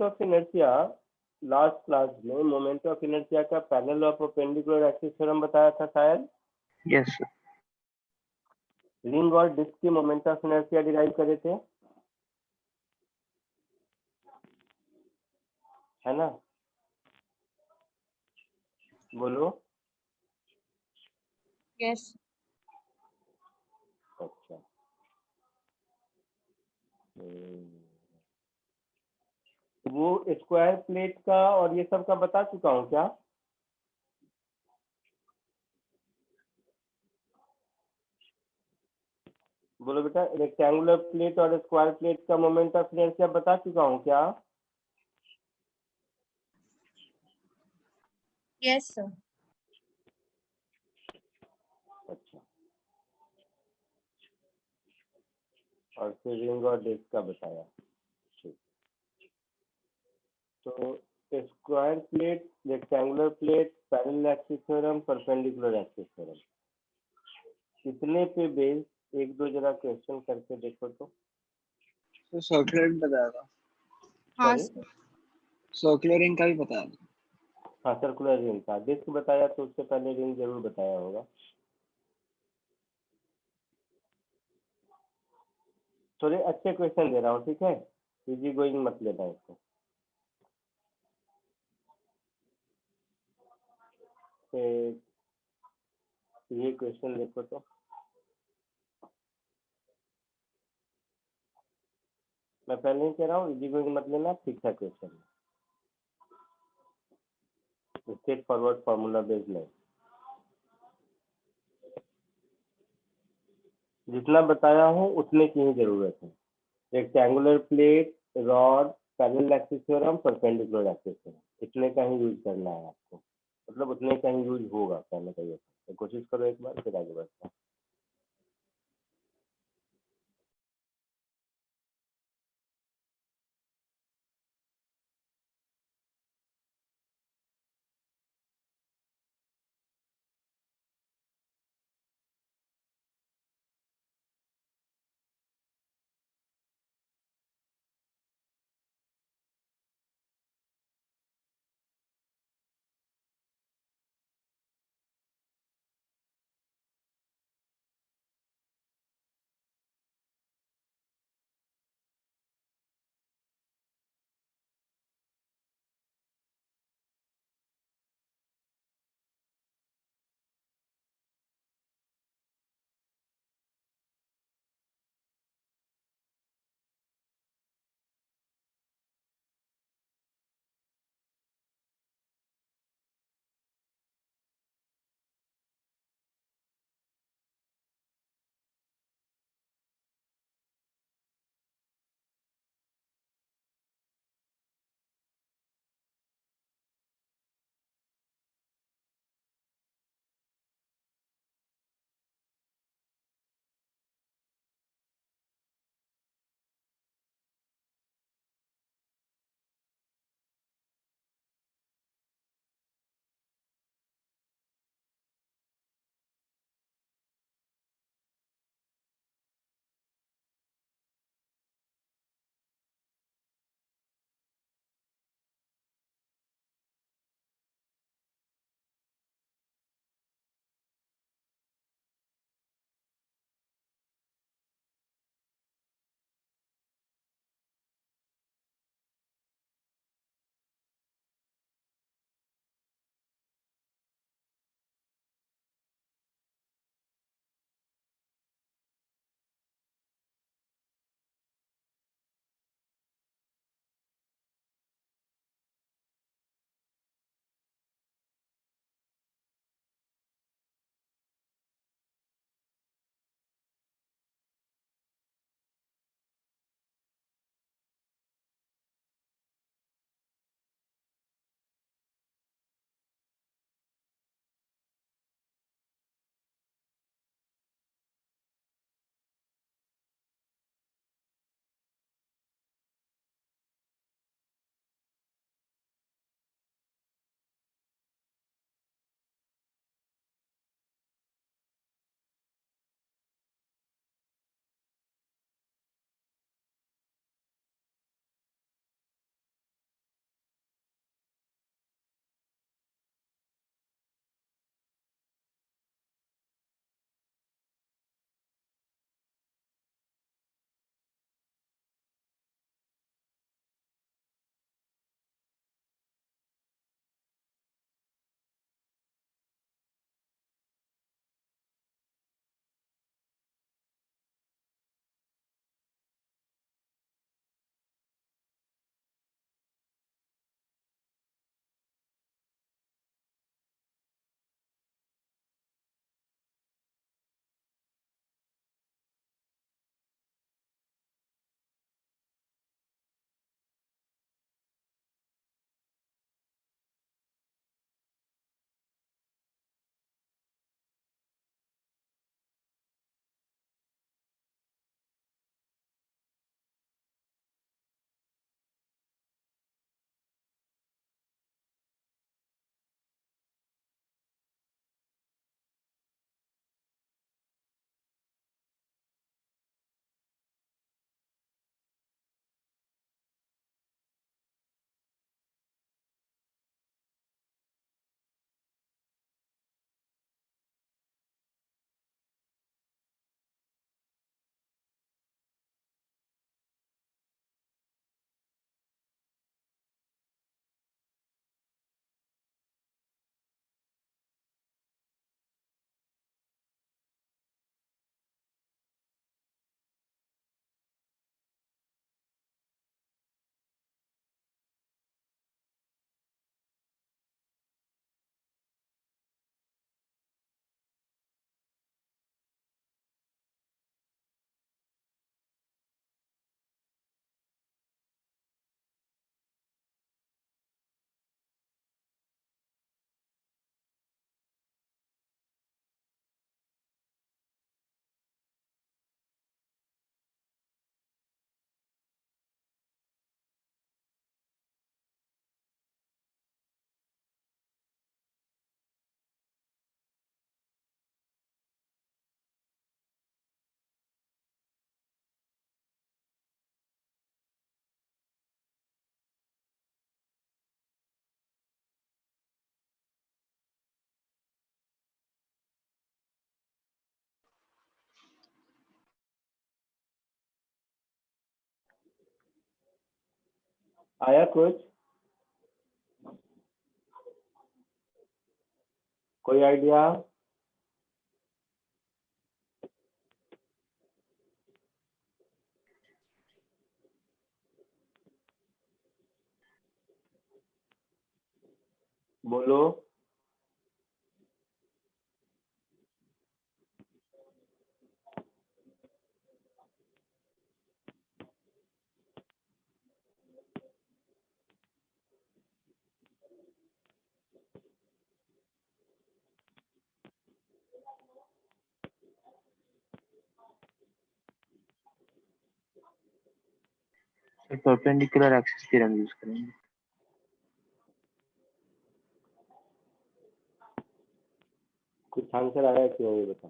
Of inertia last class में moment of inertia का parallel और परपेंडिकुलर एक्सिस थ्योरम बताया था शायद। Yes sir. रिंग और डिस्क की मोमेंट ऑफ इनर्शिया डिराइव करे थे, है ना? बोलो। यस। अच्छा, वो स्क्वायर प्लेट का और ये सब का बता चुका हूँ क्या? बोलो बेटा, रेक्टेंगुलर प्लेट और स्क्वायर प्लेट का मोमेंट ऑफ इनर्शिया बता चुका हूँ क्या? Yes sir. अच्छा, और फिर रिंग और डिस्क का बताया। ठीक, तो square plate, rectangular plate, parallel axis theorem, perpendicular axis theorem, इतने पे बेस एक दो जरा क्वेश्चन करके देखो तो। तो सर्कुलर रिंग बताया था। हाँ सॉरी, सर। सर्कुलर रिंग का भी बताया था। हाँ सर्कुलर रिंग का, डिस्क बताया तो उससे पहले रिंग जरूर बताया होगा। थोड़े अच्छे क्वेश्चन दे रहा हूँ, ठीक है? इजी गोइंग मत लेना इसको। ये क्वेश्चन देखो तो, मैं पहले ही कह रहा हूँ इजी गोइंग मत लेना, ठीक ठाक question, straight forward formula based नहीं। जितना बताया हूँ उतने की ही जरूरत है। Rectangular plate, rod, parallel axis theorem, perpendicular axis theorem, इतने का ही यूज करना है आपको, मतलब उतने का ही यूज होगा कहने का ये। तो कोशिश करो एक बार, फिर आगे बढ़ते हैं। आया कुछ? कोई आइडिया? बोलो। परपेंडिकुलर एक्सिस थ्योरम यूज करेंगे। कुछ आंसर आया क्यों, ये बता।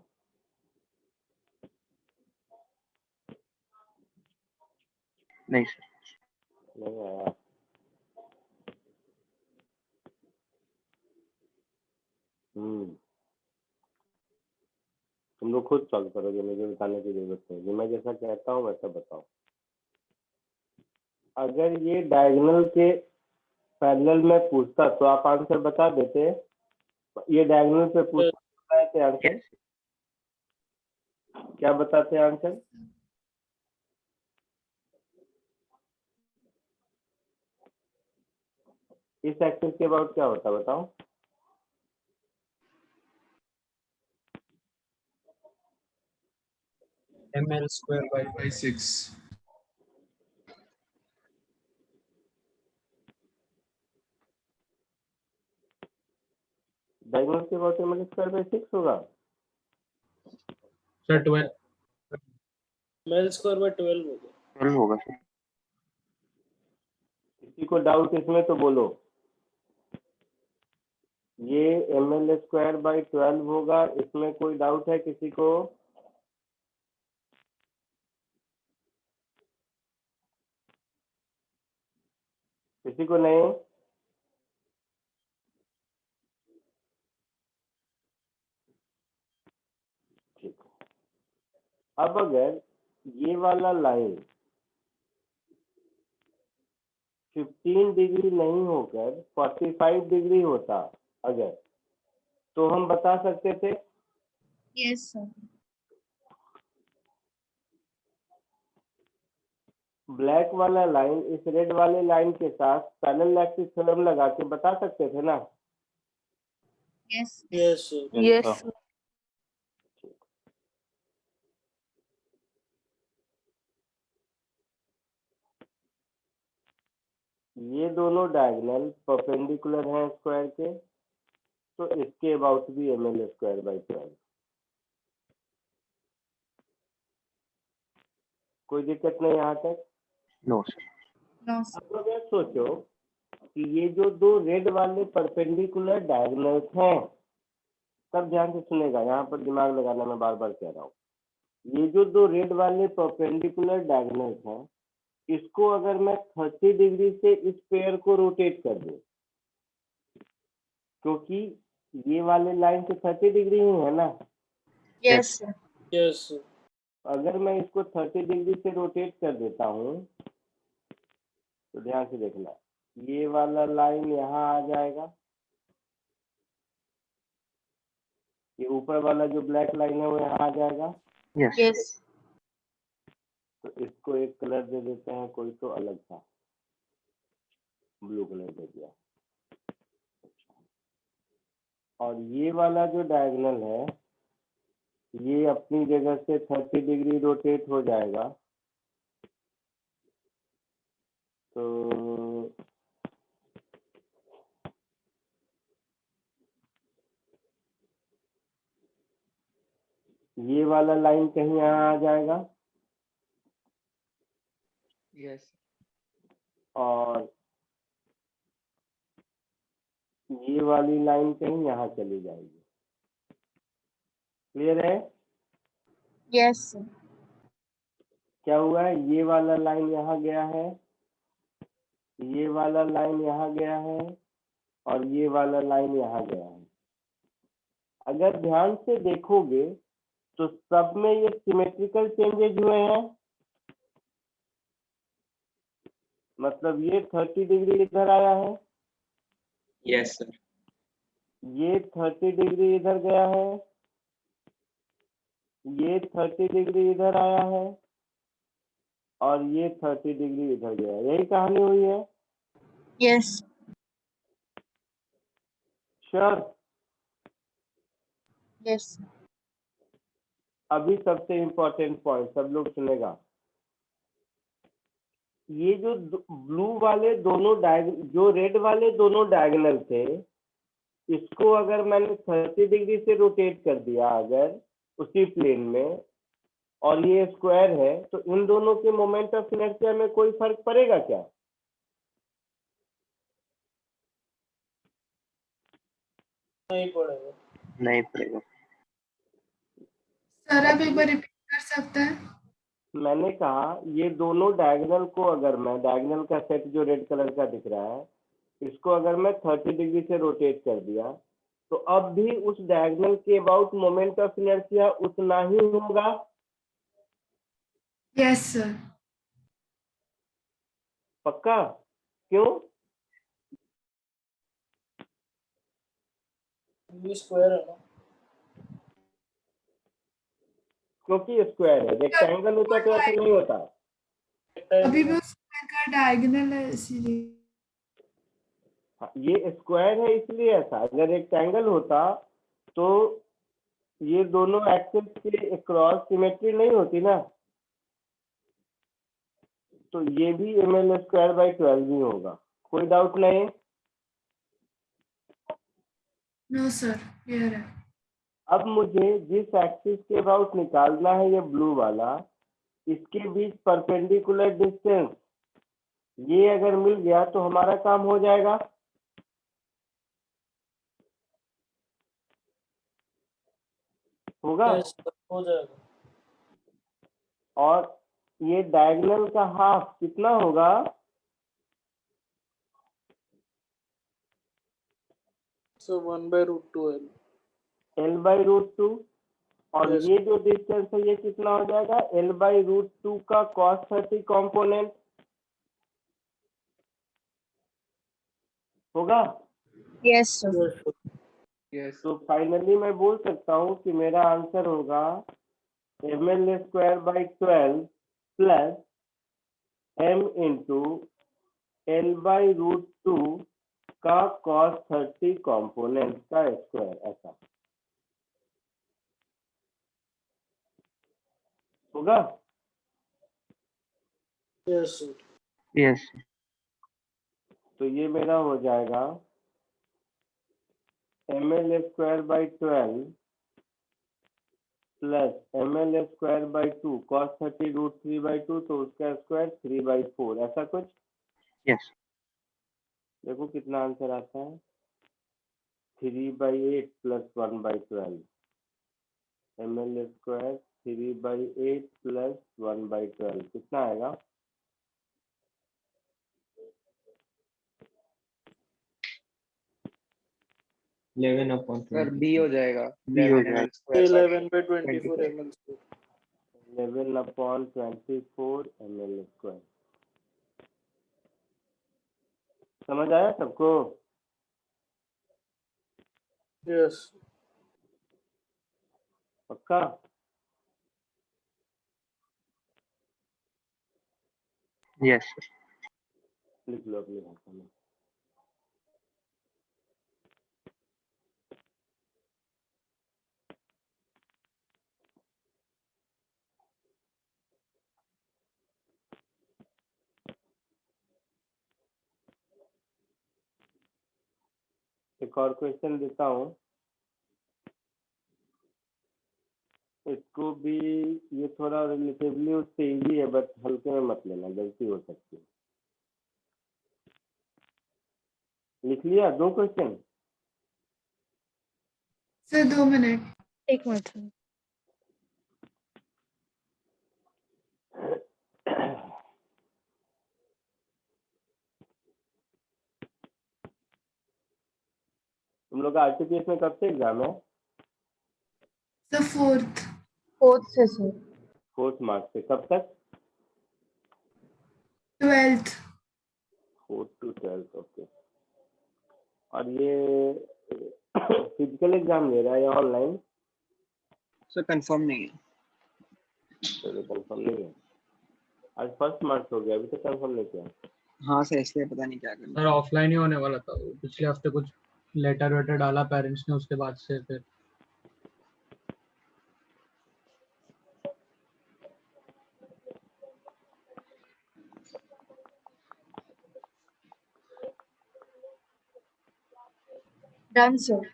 नहीं सर। नहीं आया। तुम लोग खुद सॉल्व करोगे, मुझे बताने की जरूरत नहीं है। मैं जैसा कहता हूँ वैसा बताओ। अगर ये डायगोनल के पैरेलल में पूछता तो आप आंसर बता देते। ये डायगोनल पे पूछता है तो आंसर क्या बताते हैं? आंसर इस एक्सिस के अबाउट क्या होता है बताओ? ml square by 6. डायगोनल के अबाउट एम स्क्वायर बाई 6 होगा। सर 12 ml square by 12 होगा। 12 होगा सर। किसी को डाउट इसमें तो बोलो। ये ml स्क्वायर बाई 12 होगा, इसमें कोई डाउट है किसी को? किसी को नहीं? ठीक। अब अगर ये वाला लाइन 15 डिग्री नहीं होकर 45 डिग्री होता अगर, तो हम बता सकते थे। Yes sir. ब्लैक वाला लाइन इस रेड वाले लाइन के साथ पैरेलल एक्सिस थ्योरम लगा के बता सकते थे ना? Yes yes yes. ये दोनों डायगोनल परपेंडिकुलर हैं स्क्वायर के, तो इसके अबाउट भी ml स्क्वायर बाई 12। कोई दिक्कत नहीं यहाँ तक? No sir. No sir. अब अगर सोचो कि ये जो दो रेड वाले परपेंडिकुलर डायगोनल्स हैं, सब ध्यान से सुनेगा, यहाँ पर दिमाग लगाना मैं बार बार कह रहा हूँ। ये जो दो रेड वाले परपेंडिकुलर डायगोनल्स हैं, इसको अगर मैं 30 डिग्री से इस पेयर को रोटेट कर दूं, क्योंकि ये वाले लाइन से 30 डिग्री ही है ना। Yes sir. यस अगर मैं इसको 30 डिग्री से रोटेट कर देता हूँ तो ध्यान से देखना, ये वाला लाइन यहाँ आ जाएगा, ये ऊपर वाला जो ब्लैक लाइन है वो यहाँ आ जाएगा। Yes yes. तो इसको एक कलर दे देते हैं, कोई तो अलग था, ब्लू कलर दे दिया। और ये वाला जो डायगोनल है ये अपनी जगह से 30 डिग्री रोटेट हो जाएगा। तो ये वाला लाइन कहीं यहाँ आ जाएगा यस। और ये वाली लाइन कहीं यहाँ चली जाएगी। क्लियर है? Yes sir. क्या हुआ है, ये वाला लाइन यहाँ गया है, ये वाला लाइन यहाँ गया है और ये वाला लाइन यहाँ गया है। अगर ध्यान से देखोगे तो सब में ये सिमेट्रिकल चेंजेस हुए हैं। मतलब ये 30 डिग्री इधर आया है, Yes, sir. ये 30 डिग्री इधर गया है, ये 30 डिग्री इधर आया है, और ये 30 डिग्री इधर गया। यही कहानी हुई है। Yes. श्योर? Yes. अभी सबसे इम्पोर्टेंट पॉइंट सब लोग सुनेगा। ये जो ब्लू वाले दोनों जो रेड वाले दोनों डायगोनल थे, इसको अगर मैंने 30 डिग्री से रोटेट कर दिया अगर उसी प्लेन में, और ये स्क्वायर है, तो इन दोनों के मोमेंट ऑफ इनर्शिया में कोई फर्क पड़ेगा क्या? नहीं पड़ेगा। नहीं पड़ेगा। सर आप एक बार रिपीट कर सकते हैं? मैंने कहा ये दोनों डायगोनल को अगर मैं, डायगोनल का सेट जो रेड कलर का दिख रहा है, इसको अगर मैं 30 डिग्री से रोटेट कर दिया, तो अब भी उस डायगोनल के अबाउट मोमेंट ऑफ इनर्शिया उतना ही होगा। Yes sir. पक्का? क्यों? ये स्क्वायर है ना। क्योंकि स्क्वायर है, रेक्टेंगल होता तो ऐसा नहीं होता। अभी भी उस स्क्वायर का डायगोनल है इसीलिए। हाँ, ये स्क्वायर है इसलिए ऐसा। अगर रेक्टेंगल होता तो ये दोनों एक्सिस के क्रॉस सिमेट्री नहीं होती ना, तो ये भी ml²/12 ही होगा। कोई डाउट नहीं? नो सर, क्लियर है। अब मुझे जिस एक्सिस के अबाउट निकालना है ये ब्लू वाला, इसके बीच परपेंडिकुलर डिस्टेंस ये अगर मिल गया तो हमारा काम हो जाएगा। होगा? Yes, sir, हो जाएगा। और ये डायगोनल का हाफ कितना होगा? So 1/√2L। L/√2। और Yes. ये जो डिस्टेंस है ये कितना हो जाएगा? L/√2 का cos 30 कॉम्पोनेंट होगा। Yes, sir. Yes, sir. Yes. तो फाइनली मैं बोल सकता हूँ कि मेरा आंसर होगा ml²/12 plus m into L/√2 का cos 30 कॉम्पोनेंट का स्क्वायर। ऐसा होगा। Yes, sir. यस। तो ये मेरा हो जाएगा ml²/12 प्लस ml²/2 cos 30 √3/2, तो उसका स्क्वायर 3/4। ऐसा कुछ। यस। देखो कितना आंसर आता है। 3/8 प्लस 1/12 ml² 3/8 प्लस 1/12 कितना आएगा? सर B हो जाएगा। B हो 11 जाएगा। ml square by 11/24 ml square। 11/24 ml²। समझ आया सबको? Yes. पक्का? यस। लिख लो अपनी भाषा में। एक और क्वेश्चन देता हूँ, इसको भी, ये थोड़ा रिलेटिवली उससे इजी है, बट हल्के में मत लेना, गलती हो सकती है। लिख लिया 2 क्वेश्चन? Sir 2 minute. एक मिनट sir. तुम लोग का आरटीपीएस में कब से एग्जाम है? सर 4th 4th से sir. 4 मार्च से। कब तक? 12th। 4 to 12, okay. और ये फिजिकल एग्जाम ले रहा है या ऑनलाइन? सर कंफर्म नहीं है। चलो कंफर्म नहीं है, आज फर्स्ट मार्च हो गया, अभी तक कंफर्म नहीं किया। हाँ सर, इसलिए पता नहीं क्या करना। सर ऑफलाइन ही होने वाला था, वो पिछले हफ्ते कुछ लेटर वेटर डाला पेरेंट्स ने, उसके बाद से फिर done sir.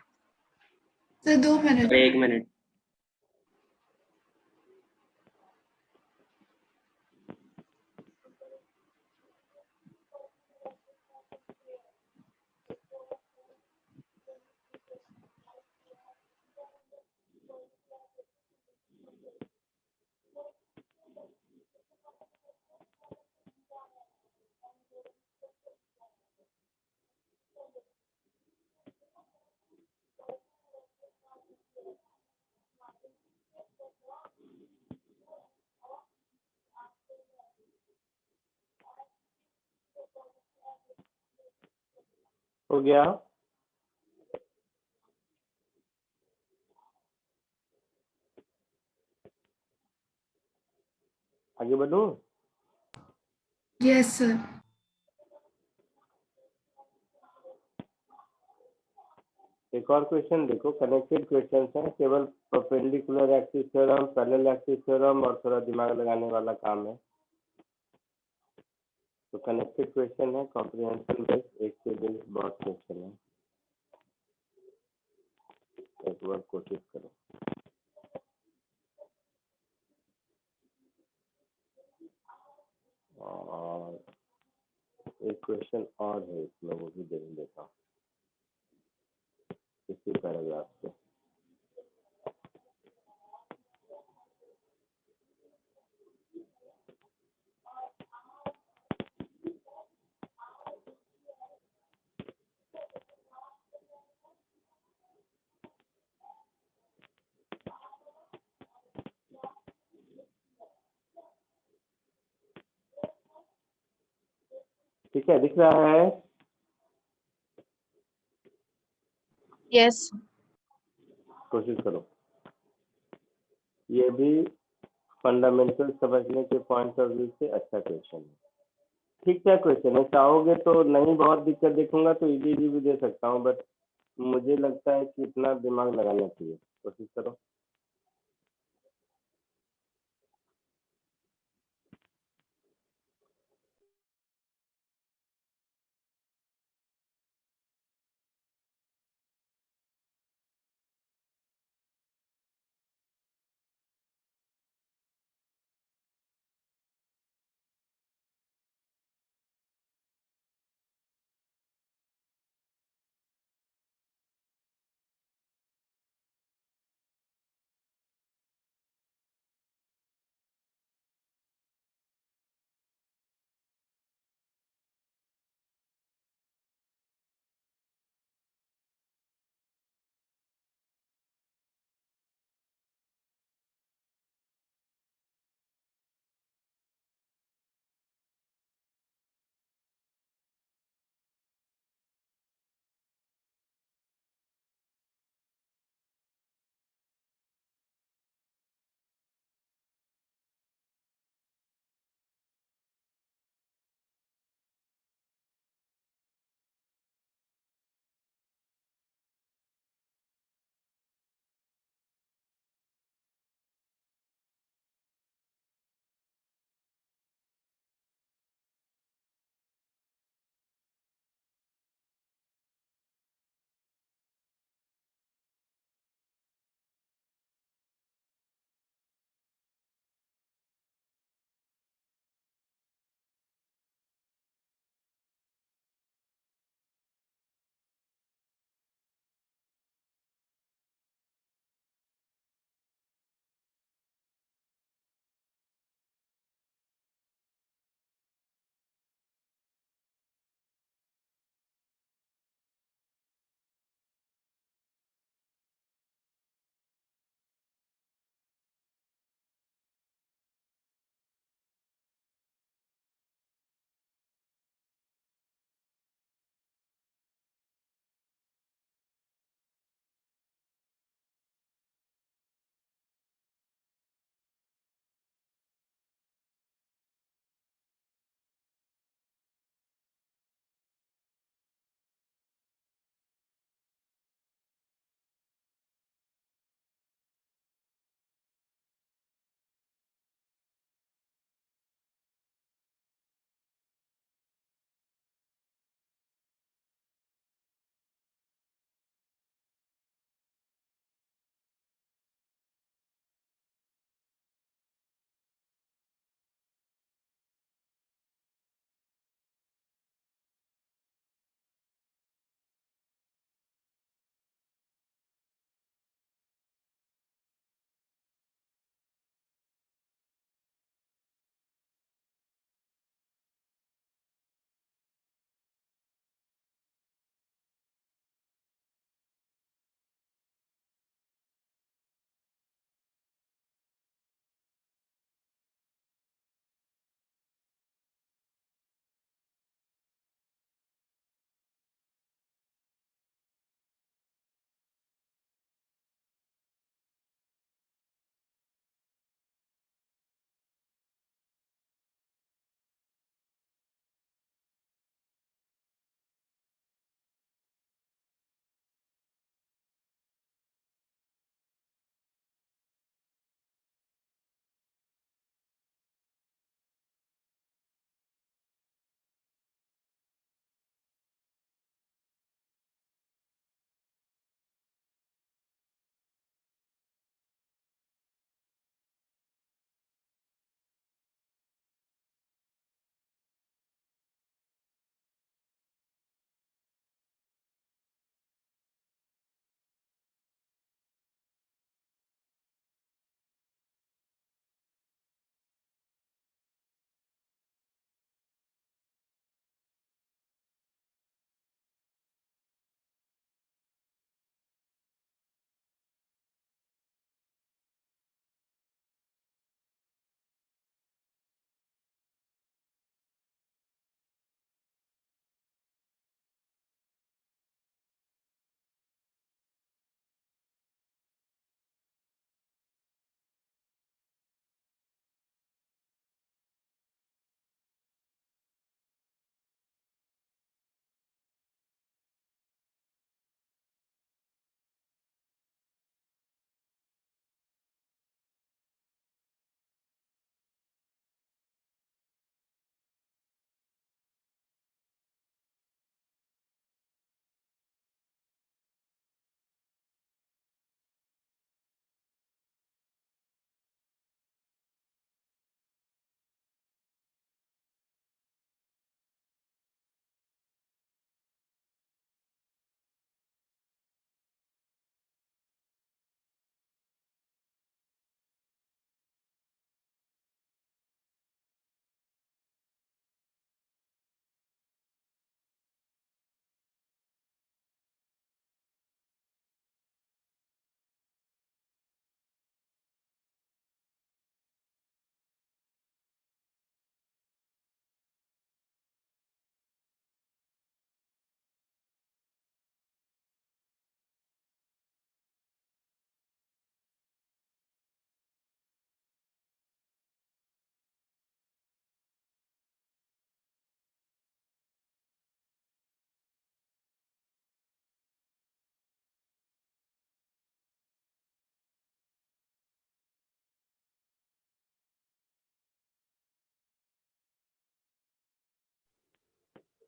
Sir 2 minute. 1 minute. हो गया? आगे बढ़ूं? Yes sir. एक और क्वेश्चन देखो, कनेक्टेड क्वेश्चन है, केवल perpendicular axis theorem, parallel axis theorem और थोड़ा दिमाग लगाने वाला काम है। तो कनेक्टेड क्वेश्चन है, कॉम्प्रिहेंशन बेस्ड, एक से बेस्ड बहुत क्वेश्चन है, एक बार कोशिश करो। और एक क्वेश्चन और है इसमें, वो भी देख लेता हूँ इसी पैराग्राफ से। ठीक है, दिख रहा है? यस। कोशिश करो। ये भी फंडामेंटल समझने के पॉइंट ऑफ व्यू से अच्छा क्वेश्चन है, ठीक ठाक क्वेश्चन है। चाहोगे तो नहीं बहुत दिक्कत देखूंगा तो इजी भी दे सकता हूँ, बट मुझे लगता है कि इतना दिमाग लगाना चाहिए। कोशिश करो।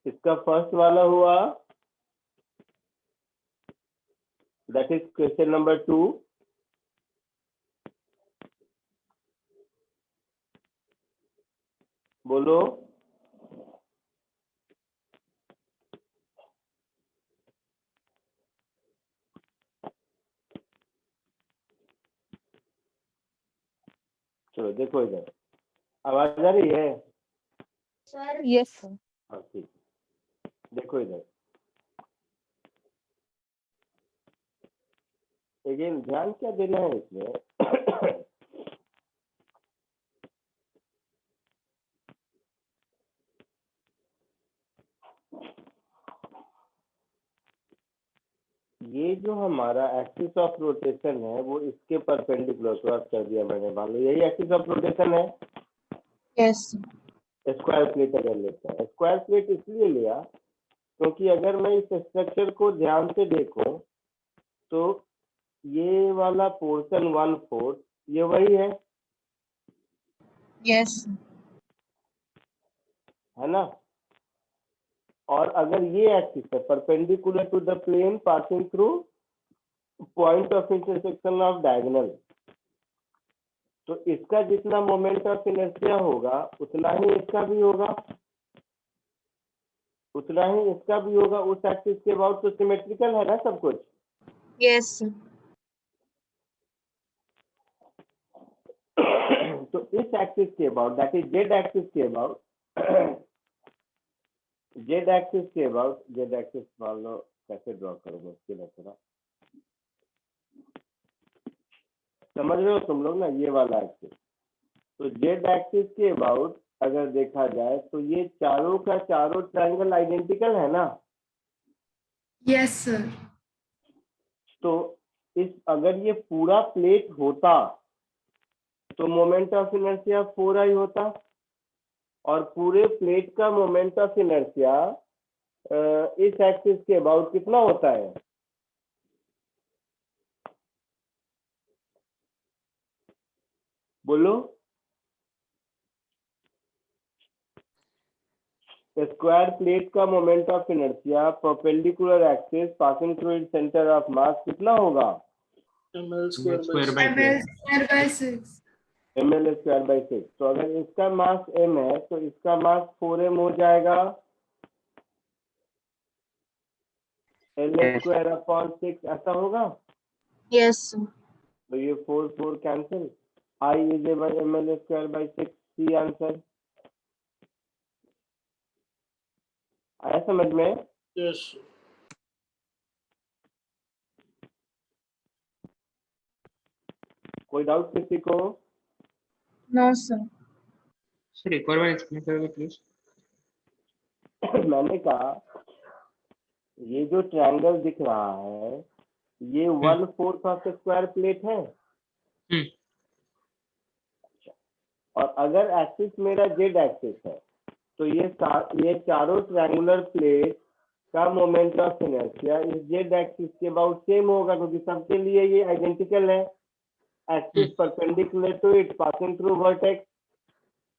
इसका फर्स्ट वाला हुआ, दैट इज क्वेश्चन नंबर 2। बोलो। चलो देखो इधर, आवाज आ रही है? Yes sir. हाँ ठीक, देखो इधर अगेन, ध्यान क्या देना है इसमें। ये जो हमारा एक्सिस ऑफ रोटेशन है वो इसके परपेंडिकुलर क्रॉस कर दिया मैंने, मान लो यही एक्सिस ऑफ रोटेशन है। यस स्क्वायर प्लेट अगर लेते हैं, स्क्वायर प्लेट इसलिए लिया क्योंकि अगर मैं इस स्ट्रक्चर को ध्यान से देखूं तो ये वाला पोर्शन 1/4 ये वही यस है ना। और अगर ये एक्सिस है perpendicular to the plane passing through point of intersection of diagonal, तो इसका जितना मोमेंट ऑफ इनर्शिया होगा उतना ही इसका भी होगा, उतना ही इसका भी होगा उस एक्सिस के अबाउट। तो सिमेट्रिकल है ना सब कुछ। यस तो इस एक्सिस के about, that is Z axis के अबाउट, जेड एक्सिस के अबाउट, जेड एक्सिस मान लो कैसे ड्रॉ करोगे उसके लिए थोड़ा समझ रहे हो तुम लोग ना, ये वाला एक्सिस। तो जेड एक्सिस के अबाउट अगर देखा जाए तो ये चारों का चारों ट्रायंगल आइडेंटिकल है ना। Yes sir. तो इस अगर ये पूरा प्लेट होता तो मोमेंट ऑफ इनर्शिया 4i होता, और पूरे प्लेट का मोमेंट ऑफ इनर्शिया इस एक्सिस के अबाउट कितना होता है? बोलो। स्क्वायर प्लेट का moment of inertia perpendicular axis passing through its centre of mass कितना होगा? ml square by ml square by 6। ml square by 6। तो अगर इसका मास m है तो इसका मास 4m हो जाएगा, l Yes. स्क्वायर अपॉन 6 ऐसा होगा। यस तो ये 4 4 cancel, I is ml square by 6, C answer. आया समझ में? yes कोई डाउट किसी को? No sir. सर एक और बार एक्सप्लेन करोगे प्लीज? मैंने कहा ये जो ट्रायंगल दिख रहा है ये 1/4 ऑफ स्क्वायर प्लेट है, हम्म और अगर एक्सिस मेरा जेड एक्सिस है तो ये चारों ट्रायंगुलर प्लेट का मोमेंट ऑफ इनर्शिया इस जेड एक्सिस के अबाउट सेम होगा, क्योंकि सबके लिए ये आइडेंटिकल है। Axis perpendicular to it passing through vertex.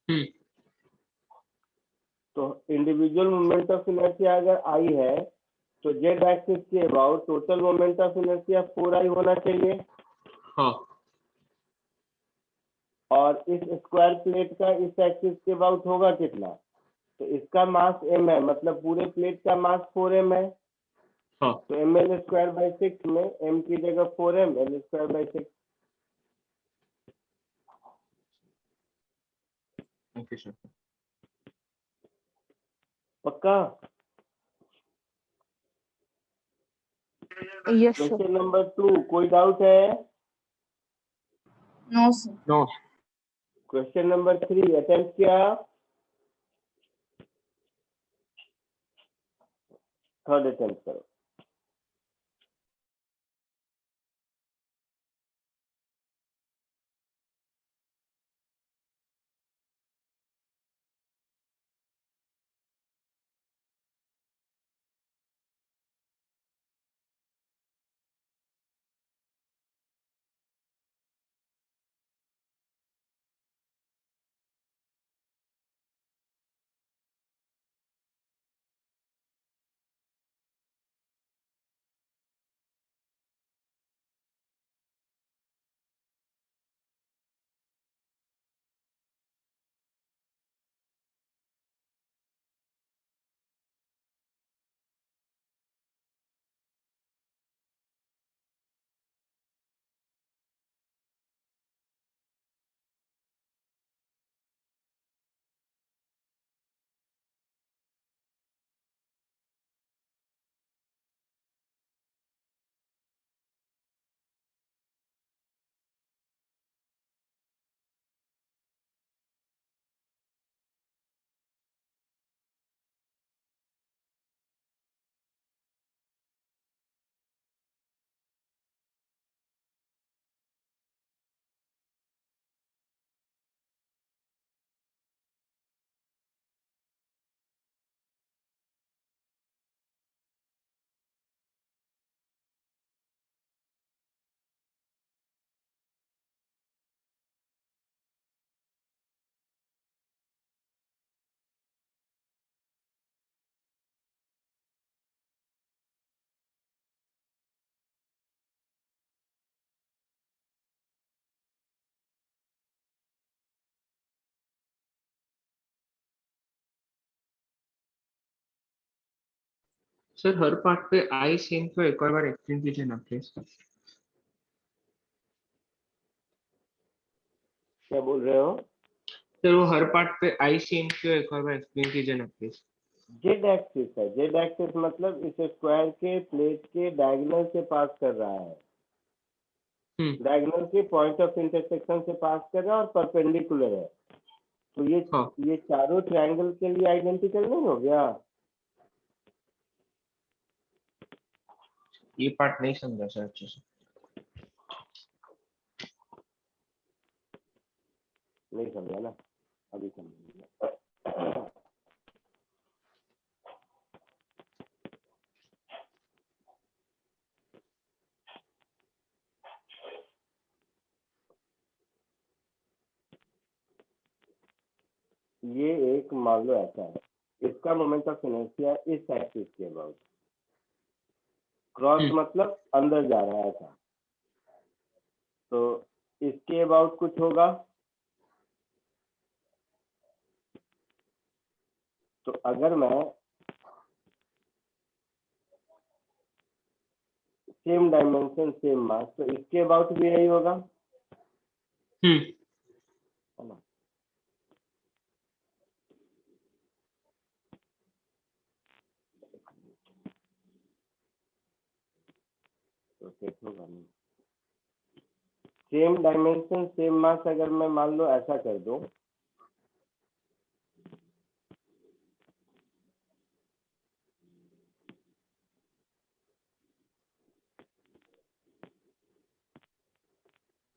Hmm तो इंडिविजुअल मोमेंट ऑफ इनर्शिया अगर आई है तो जेड एक्सिस के about total moment of inertia 4i होना चाहिए। हाँ और इस स्क्वायर प्लेट का इस एक्सिस के अबाउट होगा कितना? तो इसका मास m है, मतलब पूरे प्लेट का मास 4m है। हाँ तो ml स्क्वायर बाई 6 में m की जगह 4m, l square by 6। Okay sir. पक्का? Yes sir. क्वेश्चन नंबर 2 कोई डाउट है? No sir. No. Question number 3 attempt किया, थर्ड अटेम्प्ट करो। सर हर पार्ट पे आई सेम को एक और बार एक्सप्लेन कीजिए ना प्लीज। क्या बोल रहे हो? सर वो हर पार्ट पे आई सेम को एक और बार एक्सप्लेन कीजिए ना प्लीज। जेड एक्सिस है, जेड एक्सिस मतलब इस स्क्वायर के प्लेट के डायगोनल से पास कर रहा है, डायगोनल के पॉइंट ऑफ इंटरसेक्शन से पास कर रहा है और परपेंडिकुलर है। तो हाँ ये चारों ट्रायंगल के लिए आइडेंटिकल नहीं हो गया? ये पार्ट नहीं समझा सर अच्छे से। नहीं समझा ना, अभी समझ। ये एक मान लो ऐसा है, इसका मोमेंट ऑफ इनर्शिया इस एक्सिस के अबाउट, क्रॉस मतलब अंदर जा रहा है ऐसा, तो इसके अबाउट कुछ होगा। तो अगर मैं सेम डायमेंशन सेम मास, तो इसके अबाउट भी यही होगा, है ना? तो सेट होगा नहीं। सेम डायमेंशन सेम मास अगर मैं मान लो ऐसा कर दूं,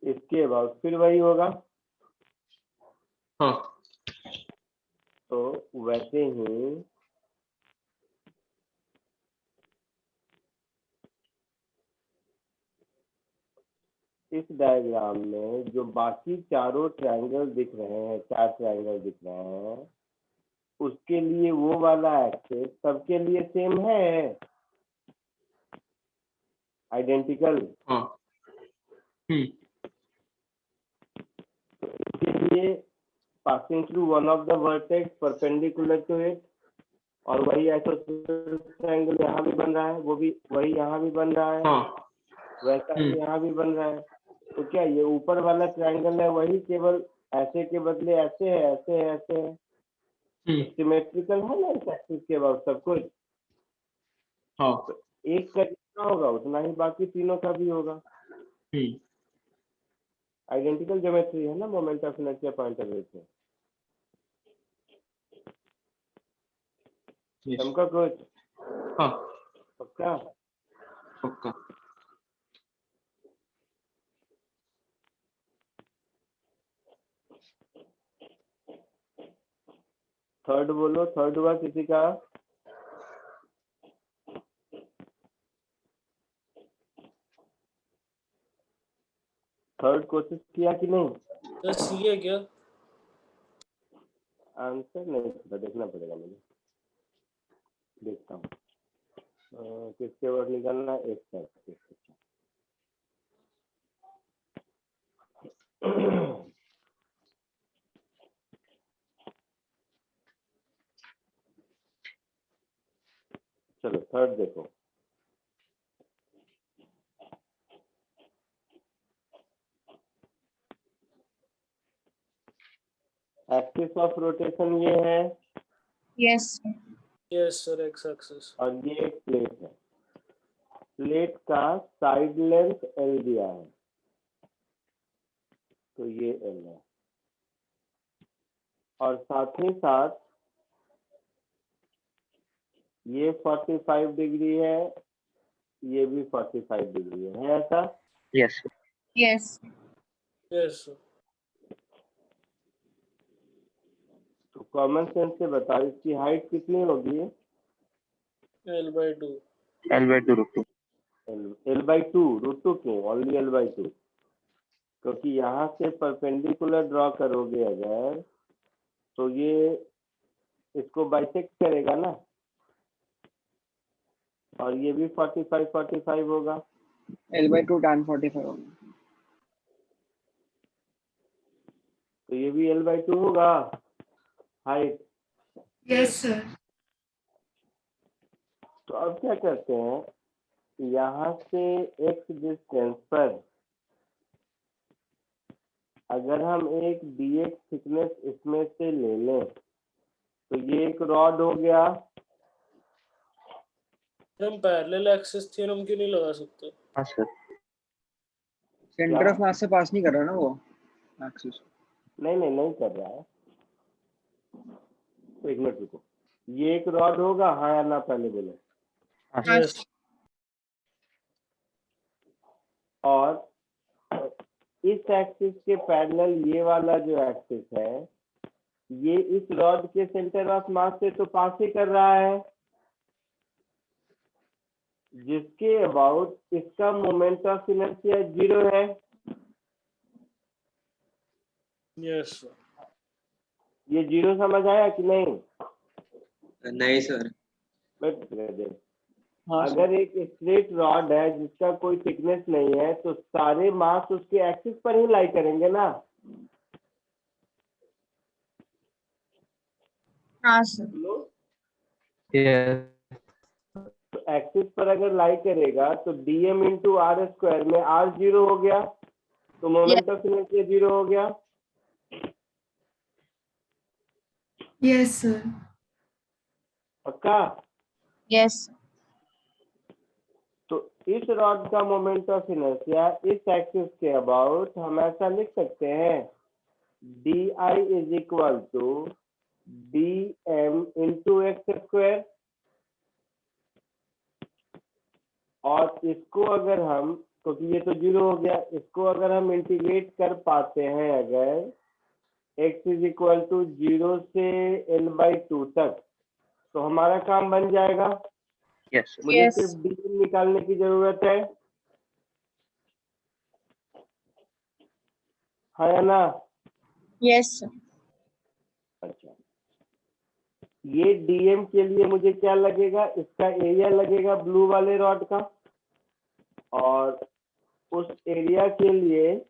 इसके अबाउट फिर वही होगा। हाँ तो वैसे ही इस डायग्राम में जो बाकी चारों ट्रायंगल दिख रहे हैं, 4 ट्रायंगल दिख रहे हैं, उसके लिए वो वाला एक्सिस सबके लिए सेम है, आइडेंटिकल। हाँ इसके लिए passing through one of the vertex perpendicular to it, और वही आइसोसेलेस ट्रायंगल यहाँ भी बन रहा है, वो भी वही यहाँ भी बन रहा है, हाँ वैसा ही यहाँ भी बन रहा है। तो क्या ये ऊपर वाला ट्रायंगल है वही केवल ऐसे के बदले ऐसे है, ऐसे है, ऐसे है, सिमेट्रिकल है ना इस एक्सिस के अबाउट सब कुछ। हाँ तो एक का जितना होगा उतना ही बाकी तीनों का भी होगा। आइडेंटिकल ज्योमेट्री है ना moment of inertia point of view से। yes, समका कुछ हाँ पक्का? पक्का। थर्ड बोलो, थर्ड हुआ किसी का? थर्ड कोशिश किया कि नहीं? सर सी है क्या? आंसर नहीं पता, देखना पड़ेगा मुझे, देखता हूँ। किसके वर्ड निकालना है? एक सेकंड। चलो थर्ड देखो। एक्सिस ऑफ रोटेशन ये है, Yes. Yes sir x axis. और ये एक प्लेट है, प्लेट का साइड लेंथ एल दिया है, तो ये एल है, और साथ ही साथ ये 45 डिग्री है, ये भी 45 डिग्री है ऐसा? Yes Yes. Yes sir. तो कॉमन सेंस से बताओ इसकी हाइट कितनी होगी? L/2। L/2 L/2 √2 क्यों? ओनली L/2, क्योंकि यहाँ से परपेंडिकुलर ड्रॉ करोगे अगर, तो ये इसको बाइसेक्ट करेगा ना, और ये भी 45 होगा। L/2 tan 45 होगा। तो ये भी L/2 होगा हाइट। Yes, sir. तो अब क्या करते हैं, यहाँ से x डिस्टेंस पर अगर हम एक dx थिकनेस इसमें से ले लें तो ये एक रॉड हो गया। हम पैरेलल एक्सिस थ्योरम क्यों नहीं लगा सकते? हाँ सर। सेंटर ऑफ मास से पास नहीं कर रहा ना वो एक्सिस। नहीं कर रहा है। तो एक मिनट रुको, ये एक रॉड होगा, हाँ या ना पहले बोलो। हाँ सर। यस और इस एक्सिस के पैरेलल ये वाला जो एक्सिस है, ये इस रॉड के सेंटर ऑफ मास से तो पास ही कर रहा है, जिसके अबाउट इसका मोमेंट ऑफ इनर्शिया 0 है। यस ये 0 समझ आया कि नहीं? नहीं सर। बट देख, हाँ सर। अगर एक स्ट्रेट रॉड है जिसका कोई थिकनेस नहीं है तो सारे मास उसके एक्सिस पर ही लाई करेंगे ना। हाँ सर। तो एक्सिस पर अगर लाई करेगा तो dm इंटू आर स्क्वायर में r 0 हो गया, तो मोमेंट ऑफ इनर्शिया 0 हो गया। Yes, sir. पक्का? Yes. तो इस रॉड का मोमेंट ऑफ इनर्शिया इस एक्सिस के अबाउट हम ऐसा लिख सकते हैं, di is equal to dm into X square. और इसको अगर हम, क्योंकि ये तो 0 हो गया, इसको अगर हम इंटीग्रेट कर पाते हैं अगर x इज इक्वल टू 0 से l/2 तक, तो हमारा काम बन जाएगा। Yes sir. मुझे Yes. सिर्फ dm निकालने की जरूरत है, हाँ या ना? Yes, sir. अच्छा, ये dm के लिए मुझे क्या लगेगा, इसका एरिया लगेगा ब्लू वाले रॉड का, और उस एरिया के लिए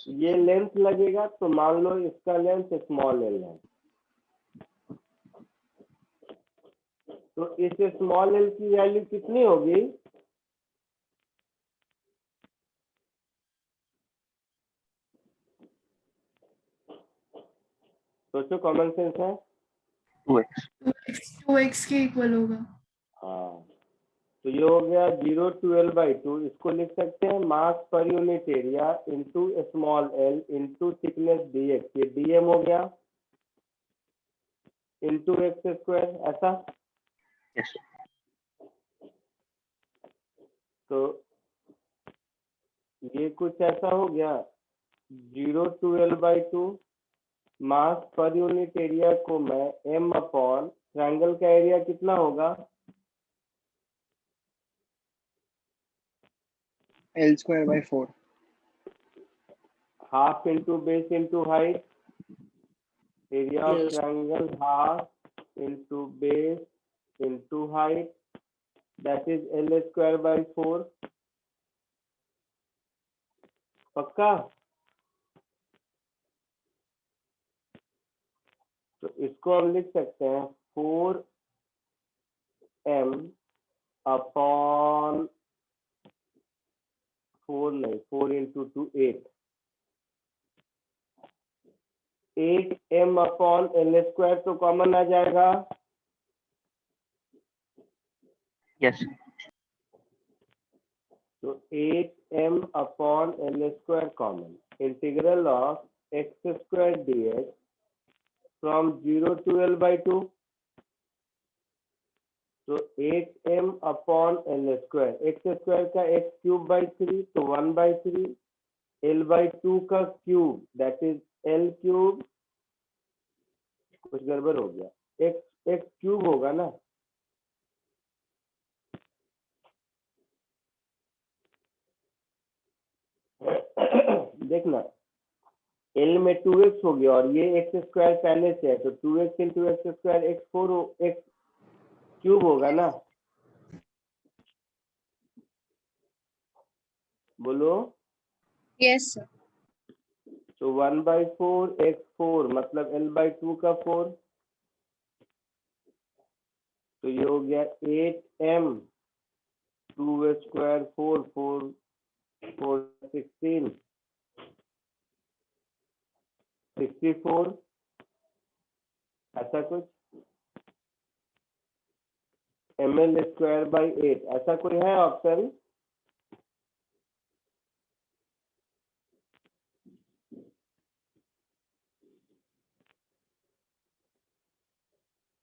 ये लेंथ लगेगा, तो मान लो इसका लेंथ स्मॉल एल है। तो इस स्मॉल एल की वैल्यू कितनी होगी? सोचो, कॉमन सेंस है। 2x। 2x के इक्वल होगा। हाँ, तो ये हो गया 0 to l/2। इसको लिख सकते हैं mass per unit area into small L into thickness dx। ये dm हो गया इंटू एक्स स्क्वायर, ऐसा। Yes sir. तो ये कुछ ऐसा हो गया, 0 to l/2 mass per unit area को मैं m अपॉन ट्रायंगल का एरिया कितना होगा, L²/4। Half into base into height, area of Yes. Triangle half into base into height, that is L²/4। पक्का? तो इसको हम लिख सकते हैं 4m अपॉन 4 नहीं, 4 इंटू 2 8, 8m अपॉन L² तो कॉमन आ जाएगा। यस। तो 8m upon L² common, integral of x² dx from 0 to l/2। तो 8m अपॉन L², x² का x³ 3, तो 1/3, l/2 का क्यूब दैट इज l³। कुछ गड़बड़ हो गया, x³ होगा ना। देखना, L में 2x हो गया और ये x² पहले से है, तो 2x इंटू x² x³ होगा ना। बोलो। Yes, sir. तो 1/4 x4 मतलब l/2 का 4, तो ये हो गया 8m 2 स्क्वायर 4 4 4 16 64 ऐसा कुछ ml स्क्वायर बाई 8 ऐसा कोई है ऑप्शन?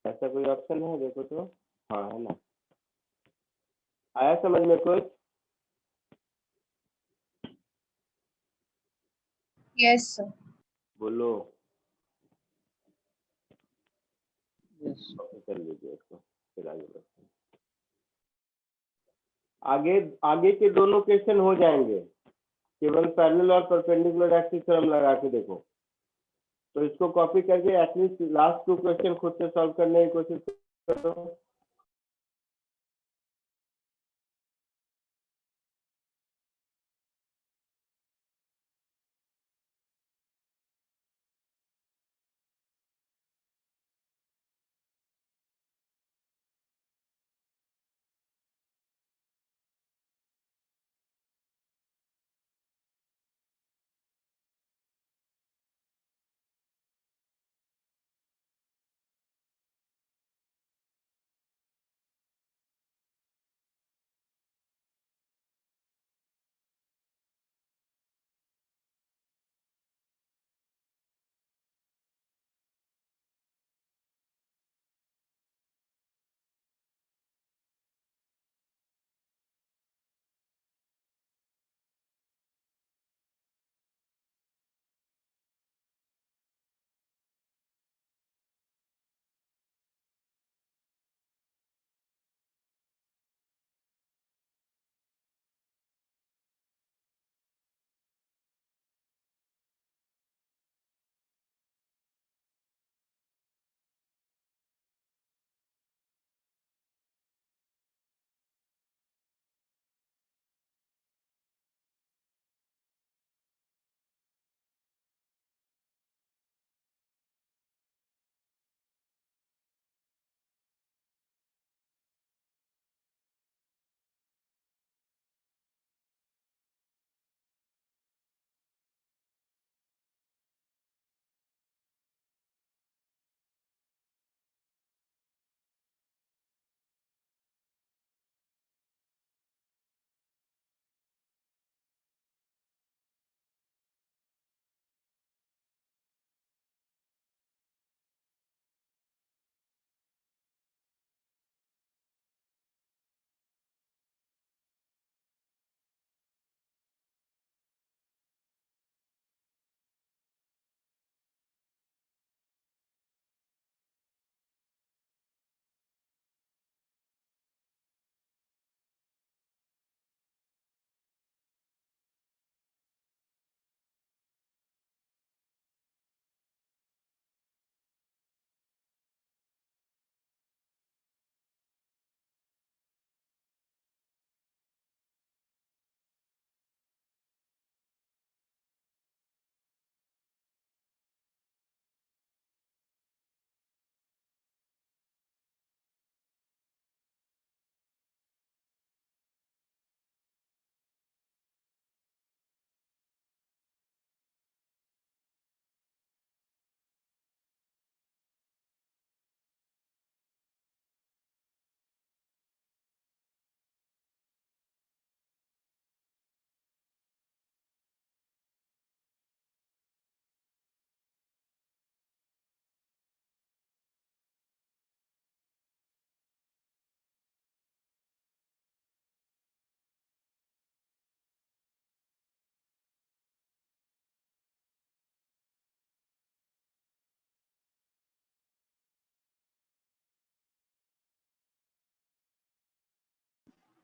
ऐसा कोई ऑप्शन है? देखो तो। हाँ है ना। आया समझ में कुछ? Yes, sir. बोलो। Yes. कॉपी कर लीजिए इसको, फिर आगे बढ़ते हैं। आगे आगे के दोनों क्वेश्चन हो जाएंगे, केवल पैरेलल और परपेंडिकुलर एक्सिस थ्योरम लगा के देखो। तो इसको कॉपी करके एटलीस्ट लास्ट 2 क्वेश्चन खुद से सॉल्व करने की कोशिश करो।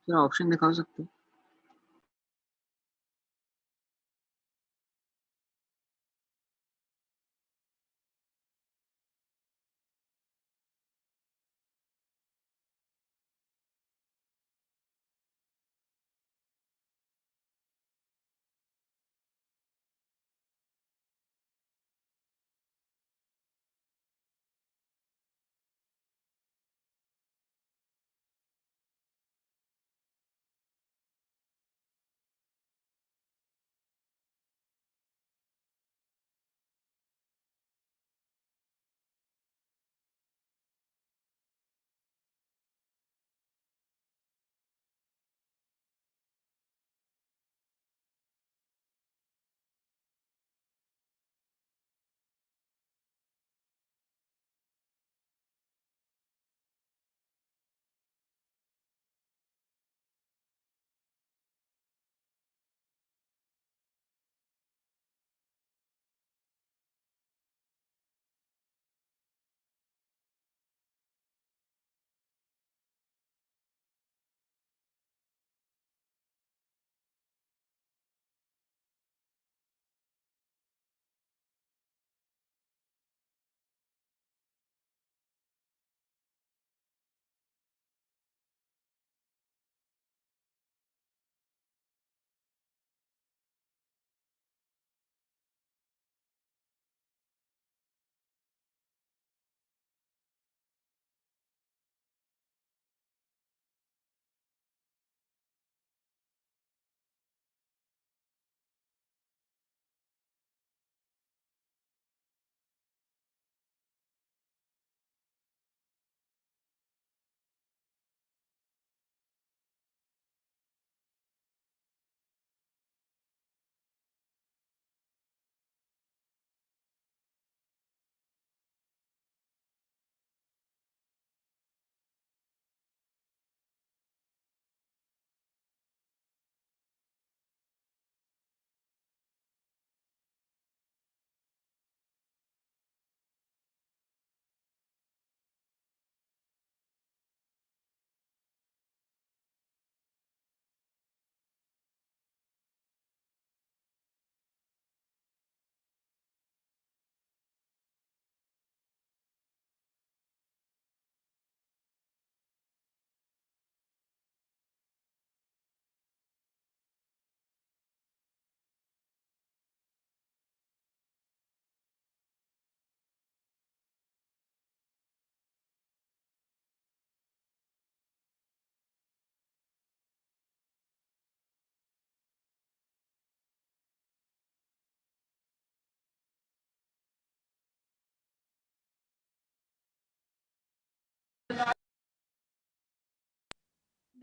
क्या ऑप्शन दिखा सकते हो?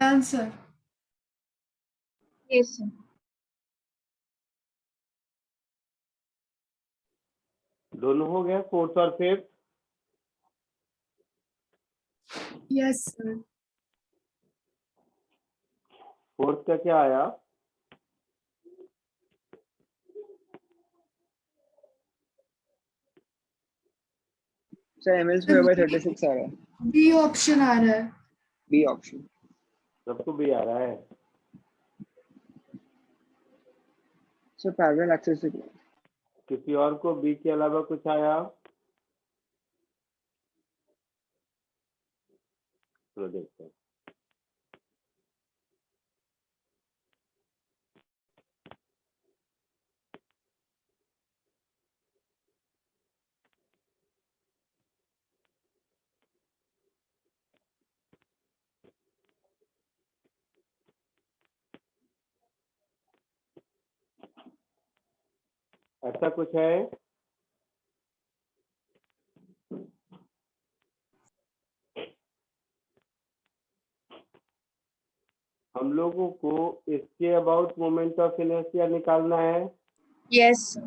Done, sir. Yes, sir. दोनों हो गया, फोर्थ और फिफ्थ? Yes, sir. फोर्थ का क्या आया? Sir M L square by 36 आ रहा है, B ऑप्शन आ रहा है. B option. सबको भी आ रहा है? सर पैरेलल एक्सिस से किसी और को बी के अलावा कुछ आया? चलो देखते हैं। ऐसा कुछ है? हम लोगों को इसके अबाउट मोमेंट ऑफ इनर्शिया निकालना है। Yes, sir.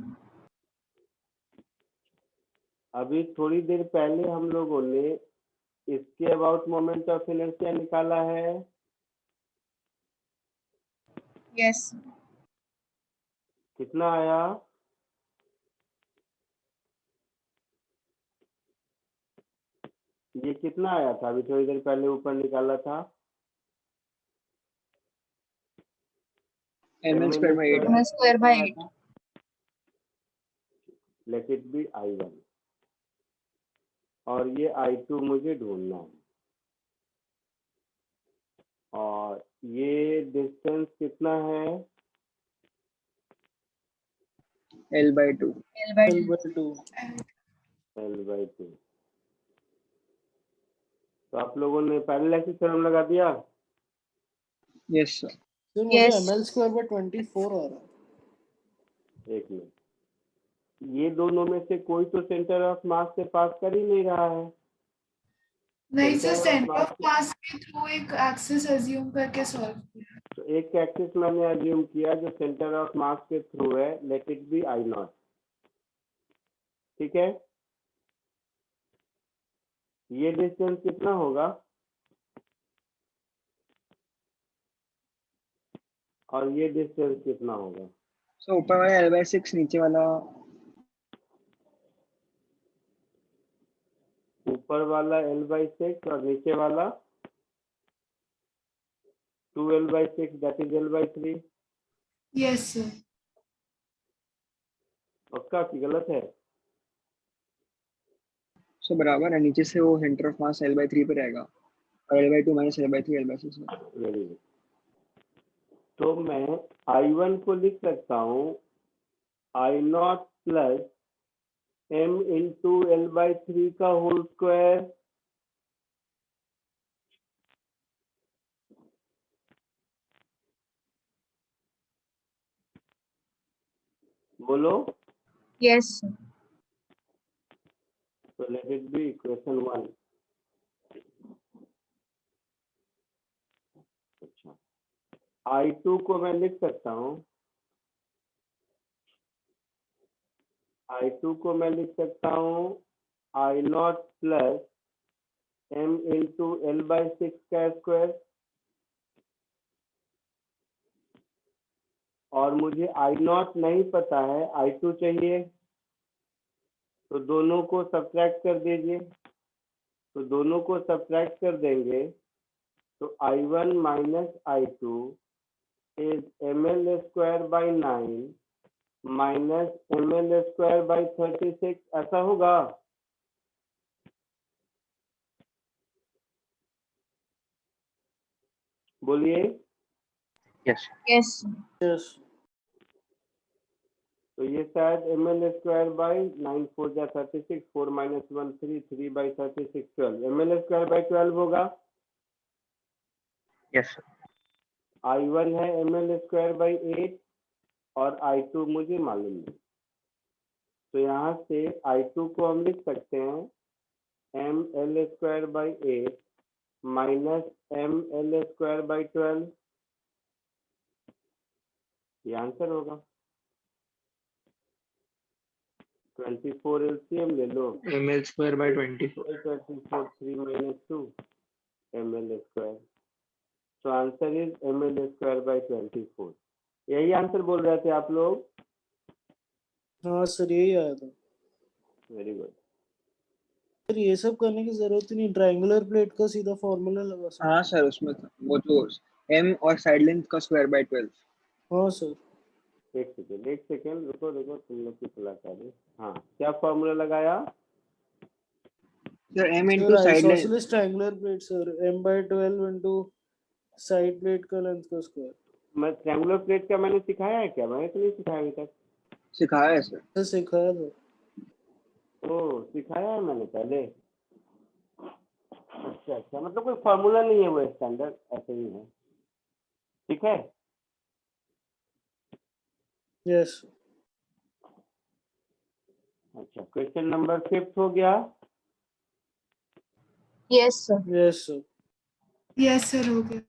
अभी थोड़ी देर पहले हम लोगों ने इसके अबाउट मोमेंट ऑफ इनर्शिया निकाला है। Yes, sir. कितना आया? ये कितना आया था? अभी थोड़ी देर पहले ऊपर निकाला था। M L square by 8 M square by 8. Let it be I1 और ये I2 मुझे ढूंढना है। और ये डिस्टेंस कितना है? L by 2। L by 2. L/2. L/2। तो आप लोगों ने पैरेलल एक्सिस थ्योरम लगा दिया? Yes sir. सर मुझे Yes. ml²/24 आ रहा है। एक मिनट, ये दोनों में से कोई तो सेंटर ऑफ मास से पास कर ही नहीं रहा है। नहीं sir, Center of centre of mass- मास के थ्रू एक एक्सिस अज्यूम करके सॉल्व किया. तो एक एक्सिस मैंने अज्यूम किया जो सेंटर ऑफ मास के थ्रू है, लेट इट बी I0। ठीक है, ये डिस्टेंस कितना होगा? और ये डिस्टेंस कितना होगा? सो ऊपर वाला एल बाय 6, नीचे वाला ऊपर वाला L/6 और नीचे वाला 2L/6, that is L/3। Yes sir. पक्का कि गलत है? सो बराबर है, नीचे से वो centre of mass L by 3 पे रहेगा और L by 2 minus L by 3 L by 6 है। Very good. तो मैं I1 को लिख सकता हूँ I0 plus m into L/3 का होल स्क्वायर। बोलो। Yes, sir. तो लेट इट बी इक्वेशन 1। अच्छा, I2 को मैं लिख सकता हूँ, I2 को मैं लिख सकता हूँ I0 plus m into L/6 का स्क्वायर। और मुझे I0 नहीं पता है, I2 चाहिए, तो दोनों को सब्ट्रैक्ट कर दीजिए। तो दोनों को सब्ट्रैक्ट कर देंगे तो I1 minus I2 is ml²/9 minus ml²/36। ऐसा होगा? बोलिए। Yes Yes, sir. Yes. तो ये शायद ml²/9 4 जा 36, 4 माइनस 1 3, 3/36 12, ml²/12 होगा। Yes sir. I1 है ml²/8 और I2 मुझे मालूम नहीं। तो यहाँ से I2 को हम लिख सकते हैं ml²/8 minus M L square by 12, ये आंसर होगा। 24 एलसीएम ले लो, ml square by 24. 24 3 minus 2 ml square, so answer is ml square by 24। यही आंसर बोल रहे थे आप लोग? हाँ सर यही आया था वेरी गुड। सर। ये सब करने की जरूरत ही नहीं, ट्रायंगुलर प्लेट का सीधा फॉर्मूला लगा सकते। हाँ सर उसमें था वो तो m और साइड लेंथ का स्क्वायर बाय 12। हाँ सर। एक सेकेंड रुको तुम लोग की कलाकारी। हाँ, क्या फॉर्मूला लगाया? Sir m sir into side length. Isosceles triangular plate sir, m/12 into side plate का लेंथ का स्क्वायर। मैं ट्रायंगुलर प्लेट का मैंने सिखाया है क्या? मैंने तो नहीं सिखाया अभी तक। सिखाया है सर। सर सिखाया था। ओ, सिखाया है मैंने पहले। अच्छा, मतलब कोई फॉर्मूला नहीं है, वो स्टैंडर्ड ऐसे ही है। ठीक है। यस अच्छा, क्वेश्चन नंबर 5 हो गया। Yes, sir. Yes sir. Yes sir हो गया।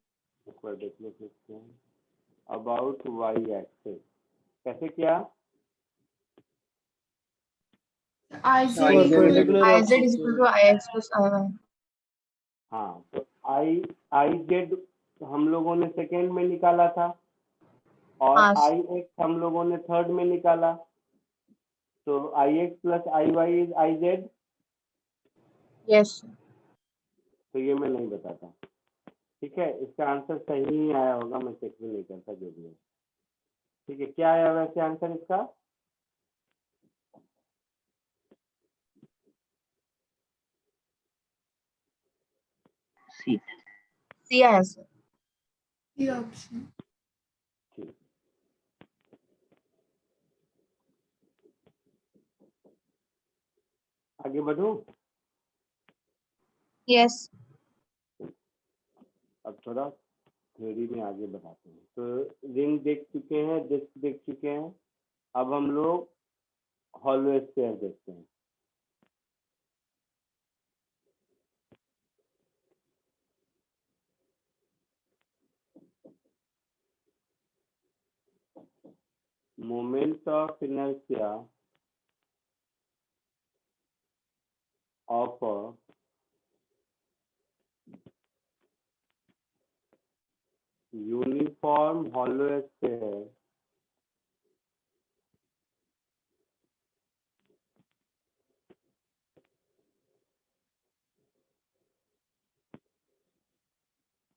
एक बार देख लेते हैं। अबाउट वाई एक्सिस कैसे किया? आई I Z Z perpendicular IZ axis is equal to IX plus IY. हाँ, तो आई जेड हम लोगों ने सेकेंड में निकाला था और हाँ, आई एक्स हम लोगों ने थर्ड में निकाला। तो I X plus I Y is I Z. yes, sir. तो ये मैं नहीं बताता। ठीक है, इसका आंसर सही ही आया होगा, मैं चेक भी नहीं करता जो भी है। ठीक है, क्या आया वैसे आंसर इसका? C आया sir. ये ऑप्शन। ठीक, आगे बढ़ूं? Yes. अब थोड़ा थ्योरी में आगे बढ़ाते हैं। तो रिंग देख चुके हैं, डिस्क देख चुके हैं, अब हम लोग हॉलो स्फीयर देखते हैं। Moment of inertia of a uniform hollow sphere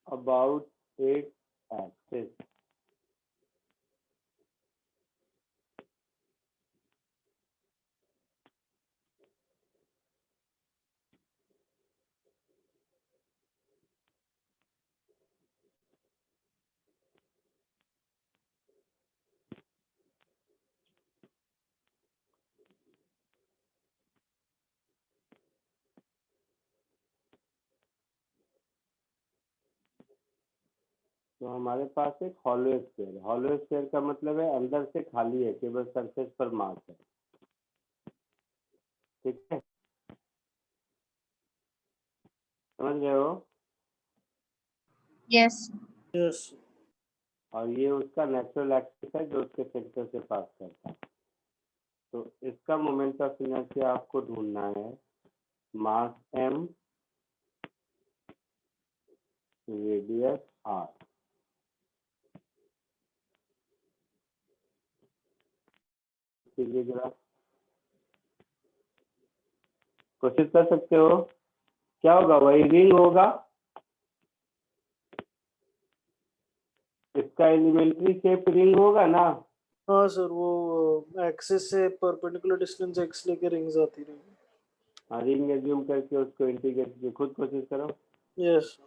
about its axis तो हमारे पास एक हॉलो स्फीयर है। हॉलो स्फीयर का मतलब है अंदर से खाली है, केवल सरफेस पर मास है। ठीक है, समझ गए हो? Yes. यस और ये उसका नेचुरल एक्सिस है जो उसके सेंटर से पास करता है। तो इसका मोमेंट ऑफ इनर्शिया आपको ढूंढना है। मास m, रेडियस r। कीजिए जरा, कोशिश कर सकते हो। क्या होगा? वही रिंग होगा। इसका एलिमेंट्री शेप रिंग होगा ना? हाँ सर, वो एक्सिस से परपेंडिकुलर डिस्टेंस x लेके रिंग्स आती रहेंगी। हाँ, रिंग एज्यूम करके उसको इंटीग्रेट खुद कोशिश करो। यस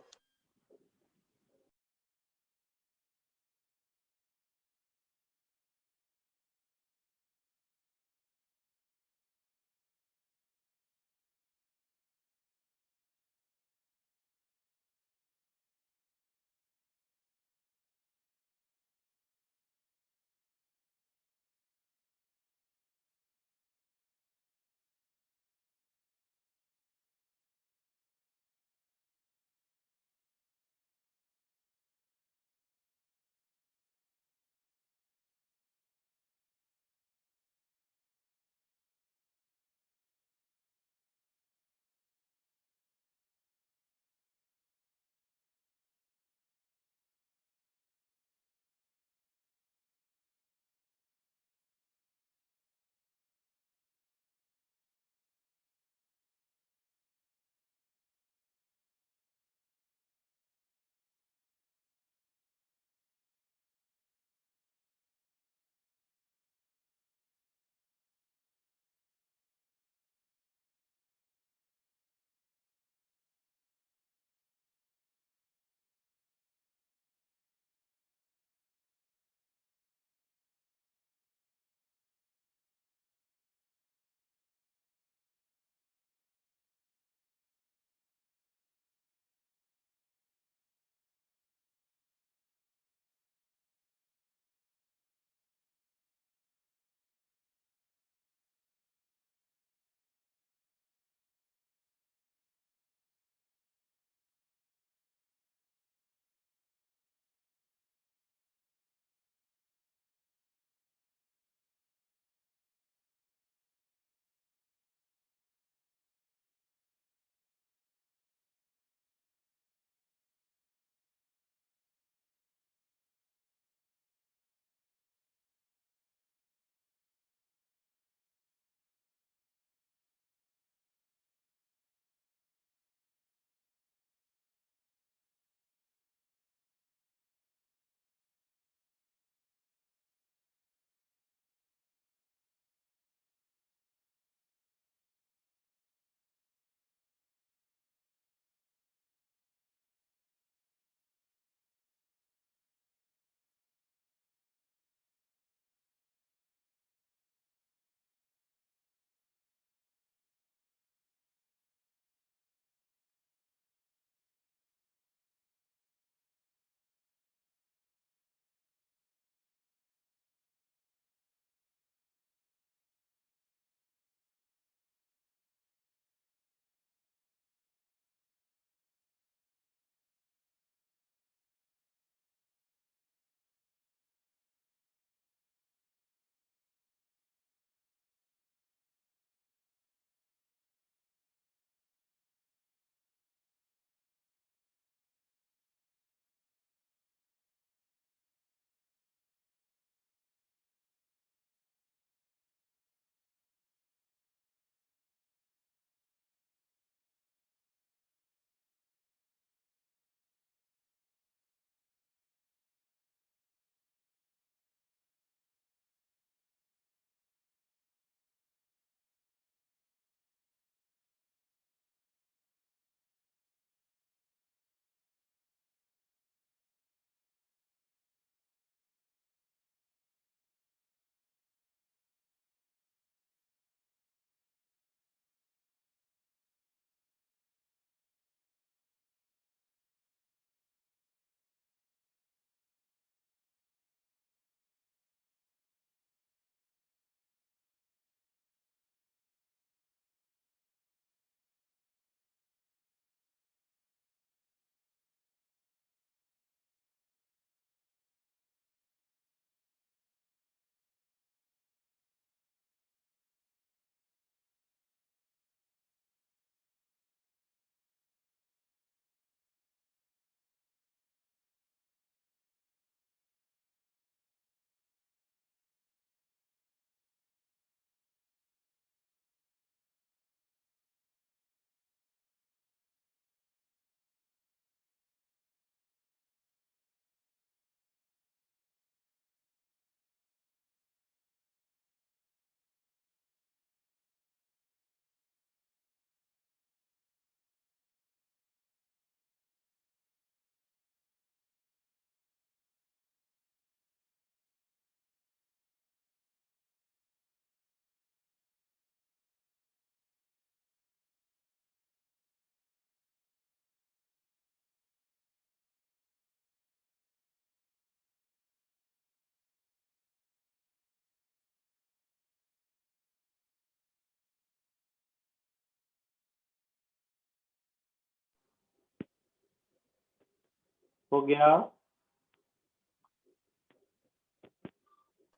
हो गया?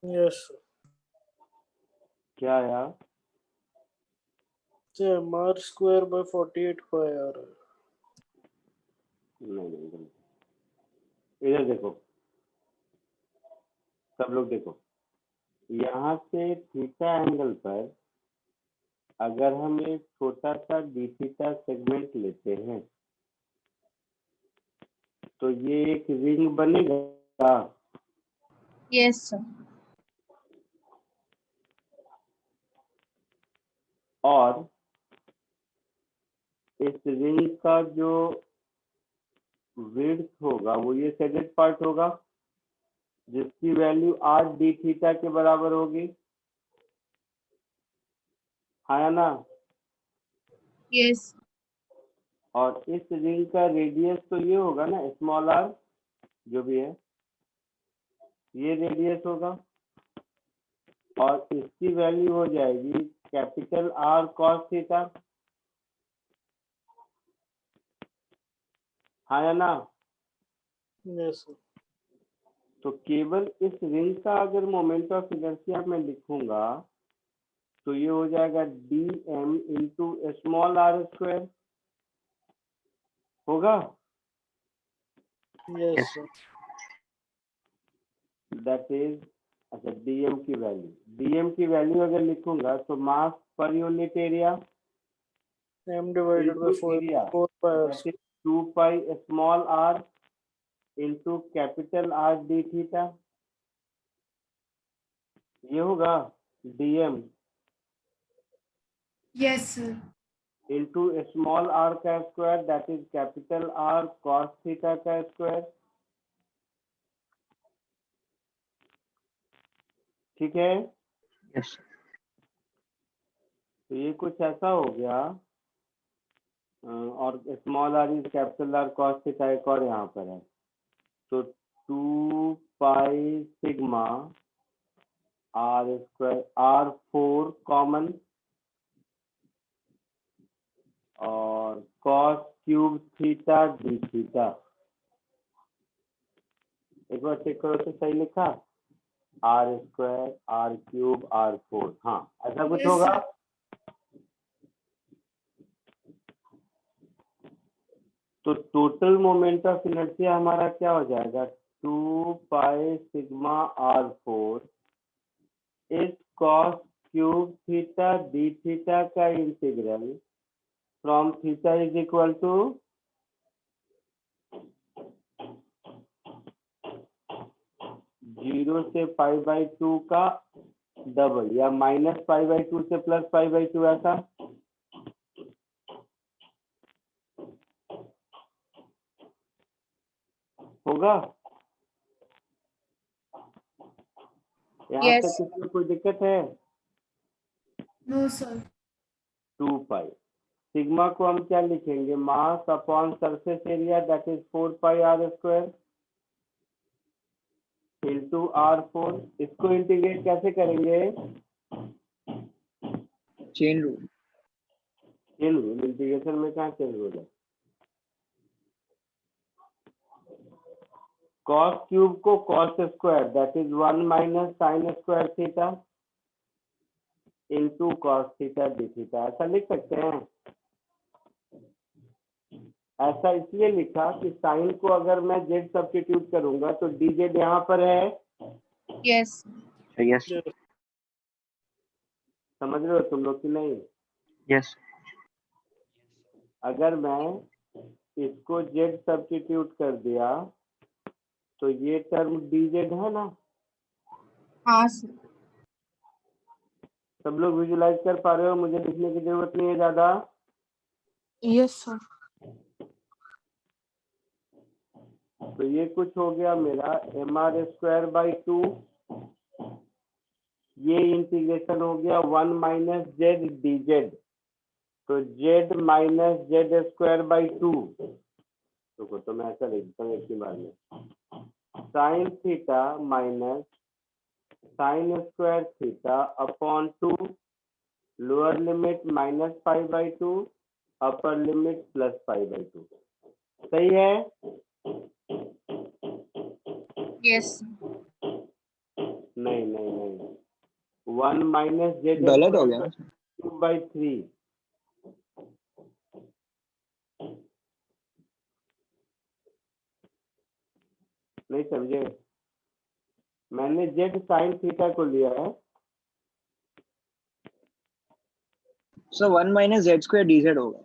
यस क्या आया? सर mr स्क्वायर बाय 48 पाई आ रहा है। नहीं गलत। इधर देखो, सब लोग देखो, यहाँ से थीटा एंगल पर अगर हम एक छोटा सा डी थीटा सेगमेंट लेते हैं तो ये एक रिंग बनेगा। Yes, sir. और इस रिंग का जो विड्थ होगा वो ये सेडेड पार्ट होगा जिसकी वैल्यू 8 डी थीटा के बराबर होगी, हाँ या ना? Yes. और इस रिंग का रेडियस तो ये होगा ना, स्मॉल आर, जो भी है ये रेडियस होगा और इसकी वैल्यू हो जाएगी कैपिटल आर कॉस थीटा, हाँ या ना? यस तो केवल इस रिंग का अगर मोमेंट ऑफ इनर्शिया मैं लिखूंगा तो ये हो जाएगा dm into small R square होगा। यस दैट इज, अच्छा dm की वैल्यू अगर लिखूंगा तो mass per unit area m divided by 4 pi r that is 2 pi small R into capital R D theta, ये होगा dm Yes, sir. Into small R का square that is capital R cos theta का square. ठीक है? Yes तो ये कुछ ऐसा हो गया। और small R is capital R cos theta एक और यहाँ पर है, तो 2 pi sigma R square R4 common और cos cube theta D theta. एक बार चेक करो तो सही लिखा, are square are cube R4, हाँ ऐसा कुछ Yes, होगा। sir. तो टोटल मोमेंट ऑफ इनर्शिया हमारा क्या हो जाएगा, 2 पाई सिग्मा R4 इस cos cube theta D theta का integral from theta is equal to 0 से π/2 का डबल या माइनस π/2 से प्लस π/2, ऐसा होगा। यहाँ Yes. तक किसी को कोई दिक्कत है? No, sir. 2 पाई सिग्मा को हम क्या लिखेंगे, mass upon surface area that is 4 pi R square into R4। इसको इंटीग्रेट कैसे करेंगे, chain rule chain rule. Integration में कहाँ चेन रूल है? कॉस क्यूब को cos square that is 1 minus sine square theta into cos theta D theta, ऐसा लिख सकते हैं। ऐसा इसलिए लिखा कि साइन को अगर मैं जेड सब्स्टिट्यूट करूंगा तो डी जेड यहाँ पर है, Yes. यस समझ रहे हो तुम लोग कि नहीं? यस अगर मैं इसको जेड सब्स्टिट्यूट कर दिया तो ये टर्म डी जेड है ना, हाँ, sir. सब लोग विजुलाइज कर पा रहे हो, मुझे लिखने की जरूरत नहीं है ज्यादा। Yes, sir. तो ये कुछ हो गया मेरा mr²/2, ये इंटीग्रेशन हो गया 1 माइनस जेड डी जेड, तो z माइनस z²/2। देखो तो मैं ऐसा लिख देता हूँ एक ही बार में, sine theta minus sine square theta upon 2, lower limit minus π/2, upper limit plus π/2। सही है? Yes. नहीं नहीं नहीं, 1 माइनस जेड गलत हो गया। Cube by 3। नहीं समझे, मैंने जेड साइन थीटा को लिया है। सो 1 माइनस जेड स्क्वायर dz होगा।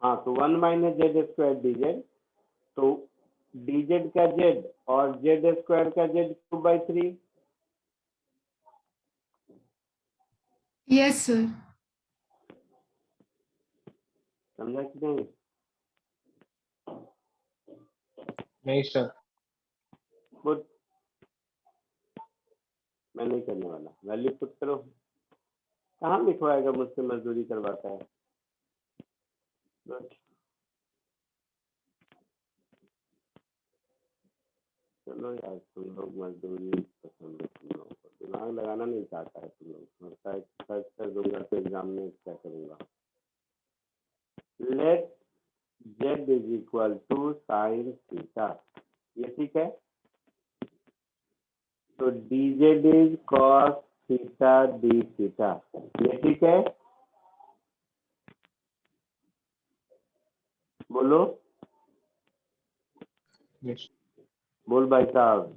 हाँ तो 1 minus Z square D Z, तो डी जेड का जेड और जेड स्क्वायर का Z cube by 3। Yes, sir. समझा कि नहीं? नहीं सर। पुट, मैं नहीं करने वाला, वैल्यू पुट करो। कहाँ लिखवाएगा मुझसे, मजदूरी करवाता है। Good. चलो यार, तुम लोग मजदूरी पसंद है, तुम लोग को दिमाग लगाना नहीं चाहता है तुम लोग। लगता है सर्च कर दूंगा तो एग्जाम में क्या करूंगा। Let Z is equal to sine theta, ये ठीक है। तो D Z is cos theta D theta, ये ठीक है। बोलो, यस। बोल भाई साहब।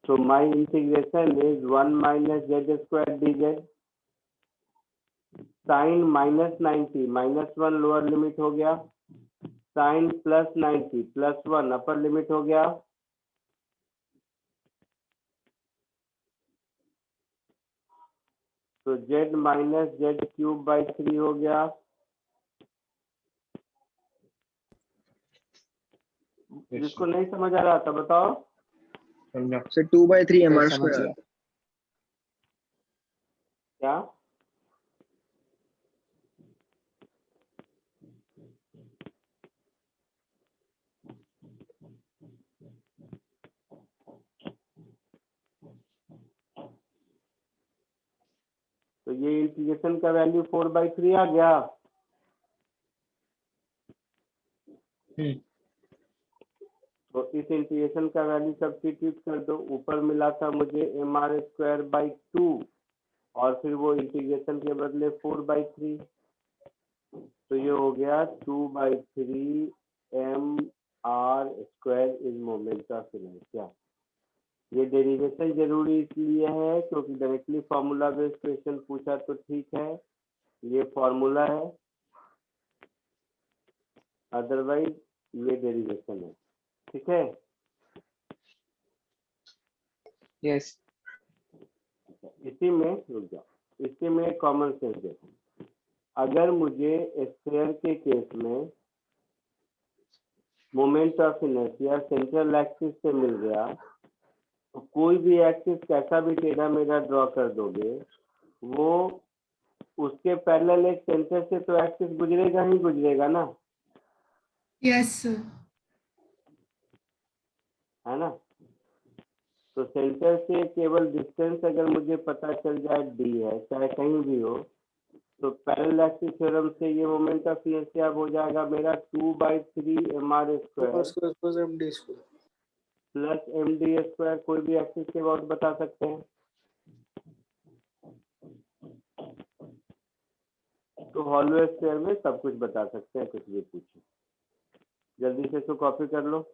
So my integration is 1 minus z square dz sin minus 90 minus 1 lower limit हो गया, sin plus 90 plus 1 upper limit हो गया। तो z minus Z cube by 3 हो गया। जिसको नहीं समझ आ रहा था बताओ। समझा। सो 2/3 mr समझ स्क्वायर। गया। क्या? तो ये इंटीग्रेशन का वैल्यू 4/3 आ गया। तो इस इंटीग्रेशन का वैल्यू सब्स्टिट्यूट कर दो। ऊपर मिला था मुझे mr स्क्वायर बाई 2 और फिर वो इंटीग्रेशन के बदले 4/3, तो ये हो गया 2/3 mr square is moment of inertia. ये डेरिवेशन जरूरी इसलिए है क्योंकि डायरेक्टली फॉर्मूला बेस्ड क्वेश्चन पूछा तो ठीक है, ये फॉर्मूला है, अदरवाइज ये डेरिवेशन है। ठीक है। यस। इसी में रुक जाओ, इसी में कॉमन सेंस देखो। अगर मुझे स्फीयर के केस में moment of inertia central axis से मिल गया, तो कोई भी एक्सिस कैसा भी टेढ़ा मेढ़ा ड्रॉ कर दोगे, वो उसके पैरेलल एक सेंटर से तो एक्सिस गुजरेगा ही गुजरेगा ना, Yes, sir. है ना। तो सेंटर से केवल डिस्टेंस अगर मुझे पता चल जाए डी है, चाहे कहीं भी हो, तो पैरेलल एक्सिस थ्योरम से ये मोमेंट ऑफ इनर्शिया हो जाएगा मेरा 2/3 mr square plus md square. Plus md square. कोई भी एक्सिस के अबाउट बता सकते हैं। तो हॉलो स्क्वायर में सब कुछ बता सकते हैं, कुछ भी पूछो। जल्दी से इसको कॉपी कर लो।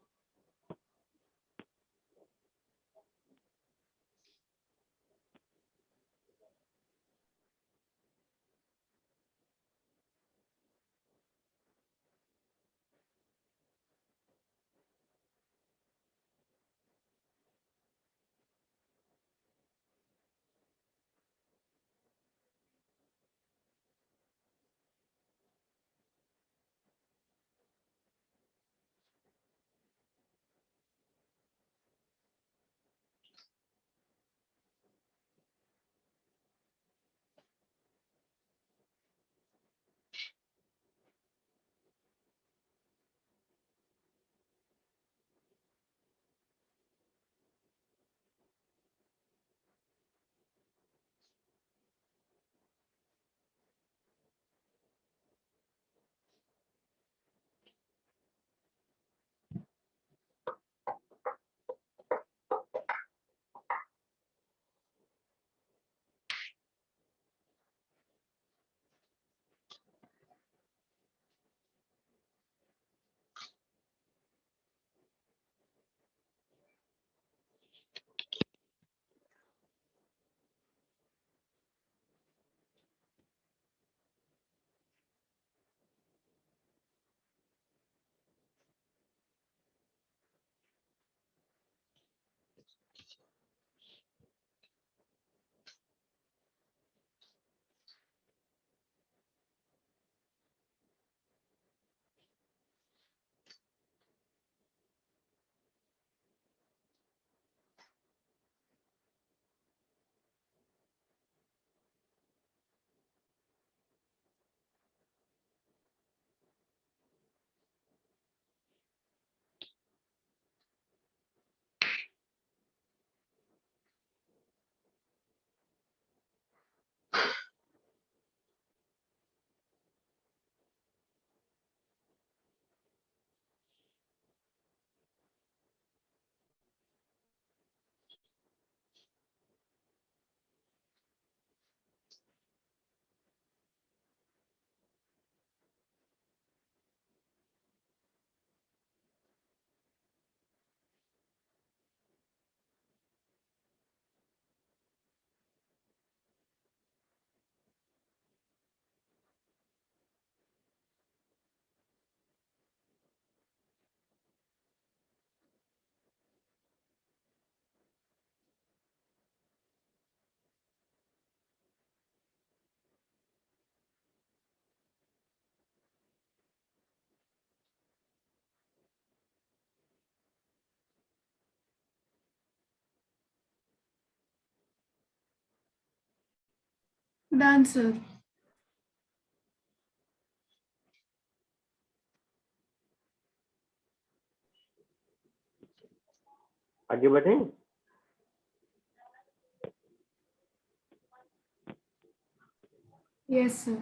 Done, sir. आगे बढ़ें? Yes, sir.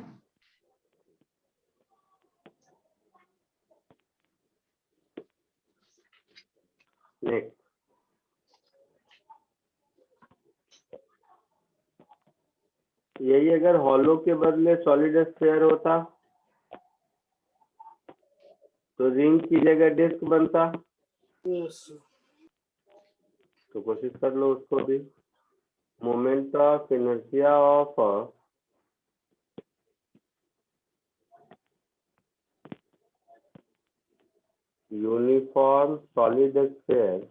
नेक्स्ट, यही अगर हॉलो के बदले सॉलिड स्फीयर होता तो रिंग की जगह डिस्क बनता। Yes, sir. तो कोशिश कर लो उसको भी। Moment of inertia of uniform solid sphere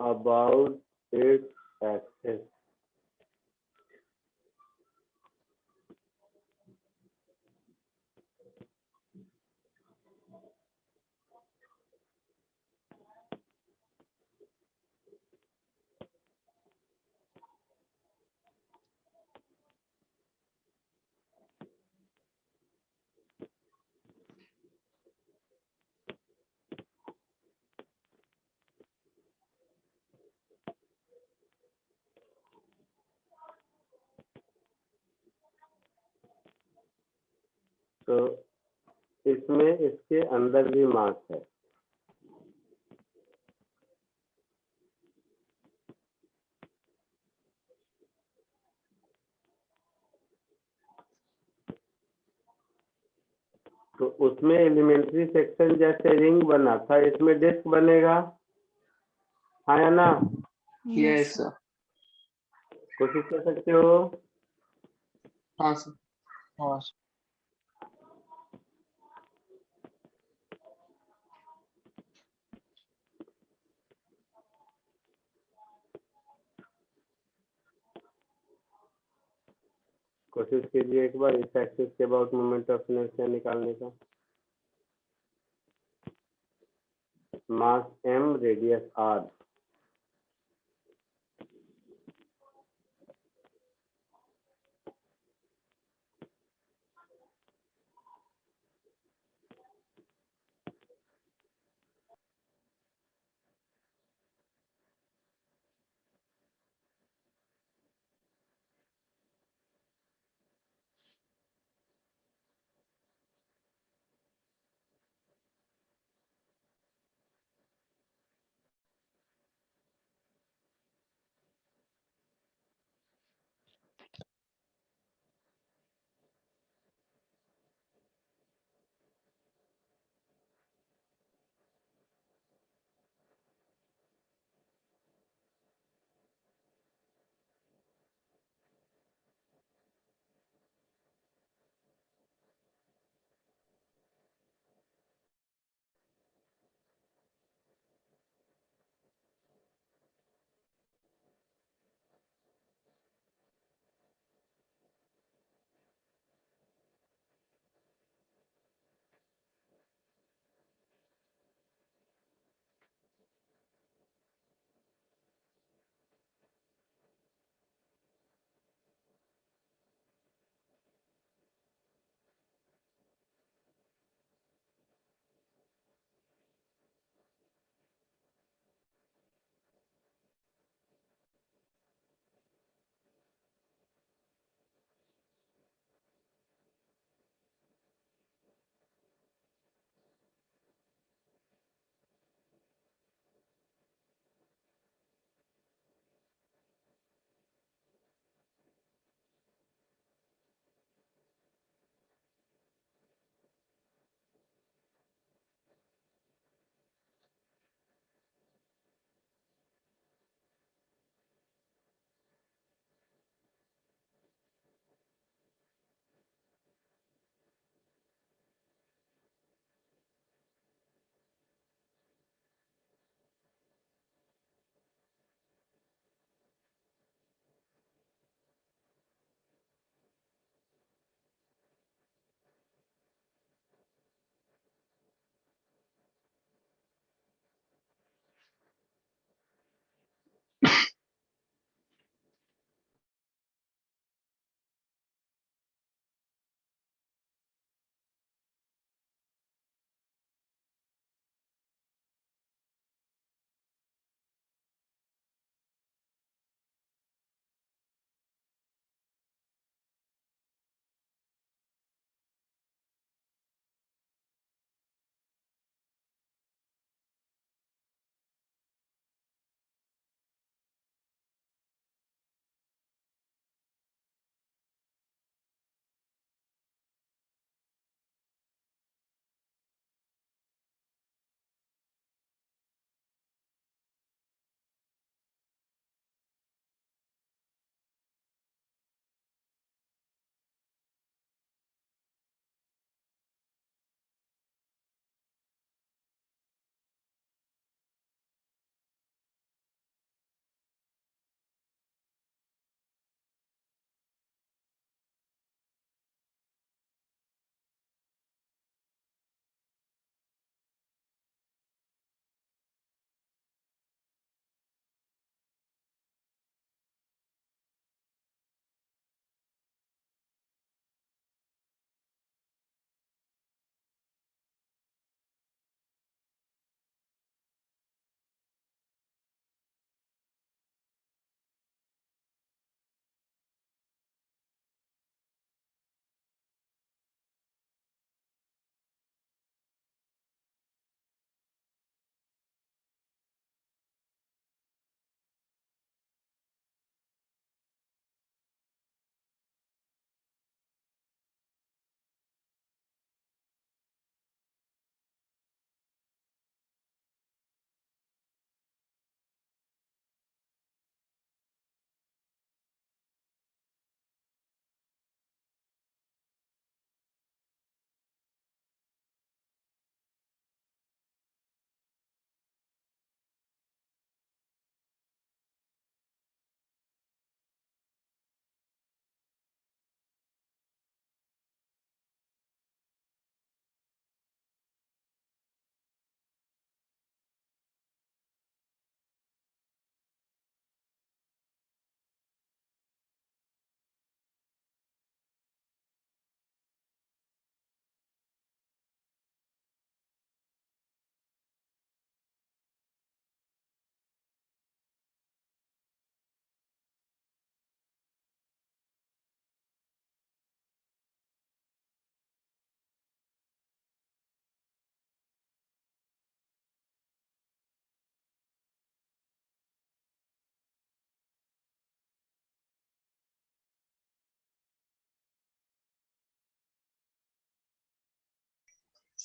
about its axis. तो इसमें इसके अंदर भी मास है। तो उसमें एलिमेंट्री सेक्शन जैसे रिंग बना था, इसमें डिस्क बनेगा, हाँ या ना? Yes, sir. कोशिश कर सकते हो। हाँ sir. हाँ sir. कोशिश कीजिए एक बार इस एक्सिस के अबाउट मोमेंट ऑफ इनर्शिया निकालने का। मास m, रेडियस r।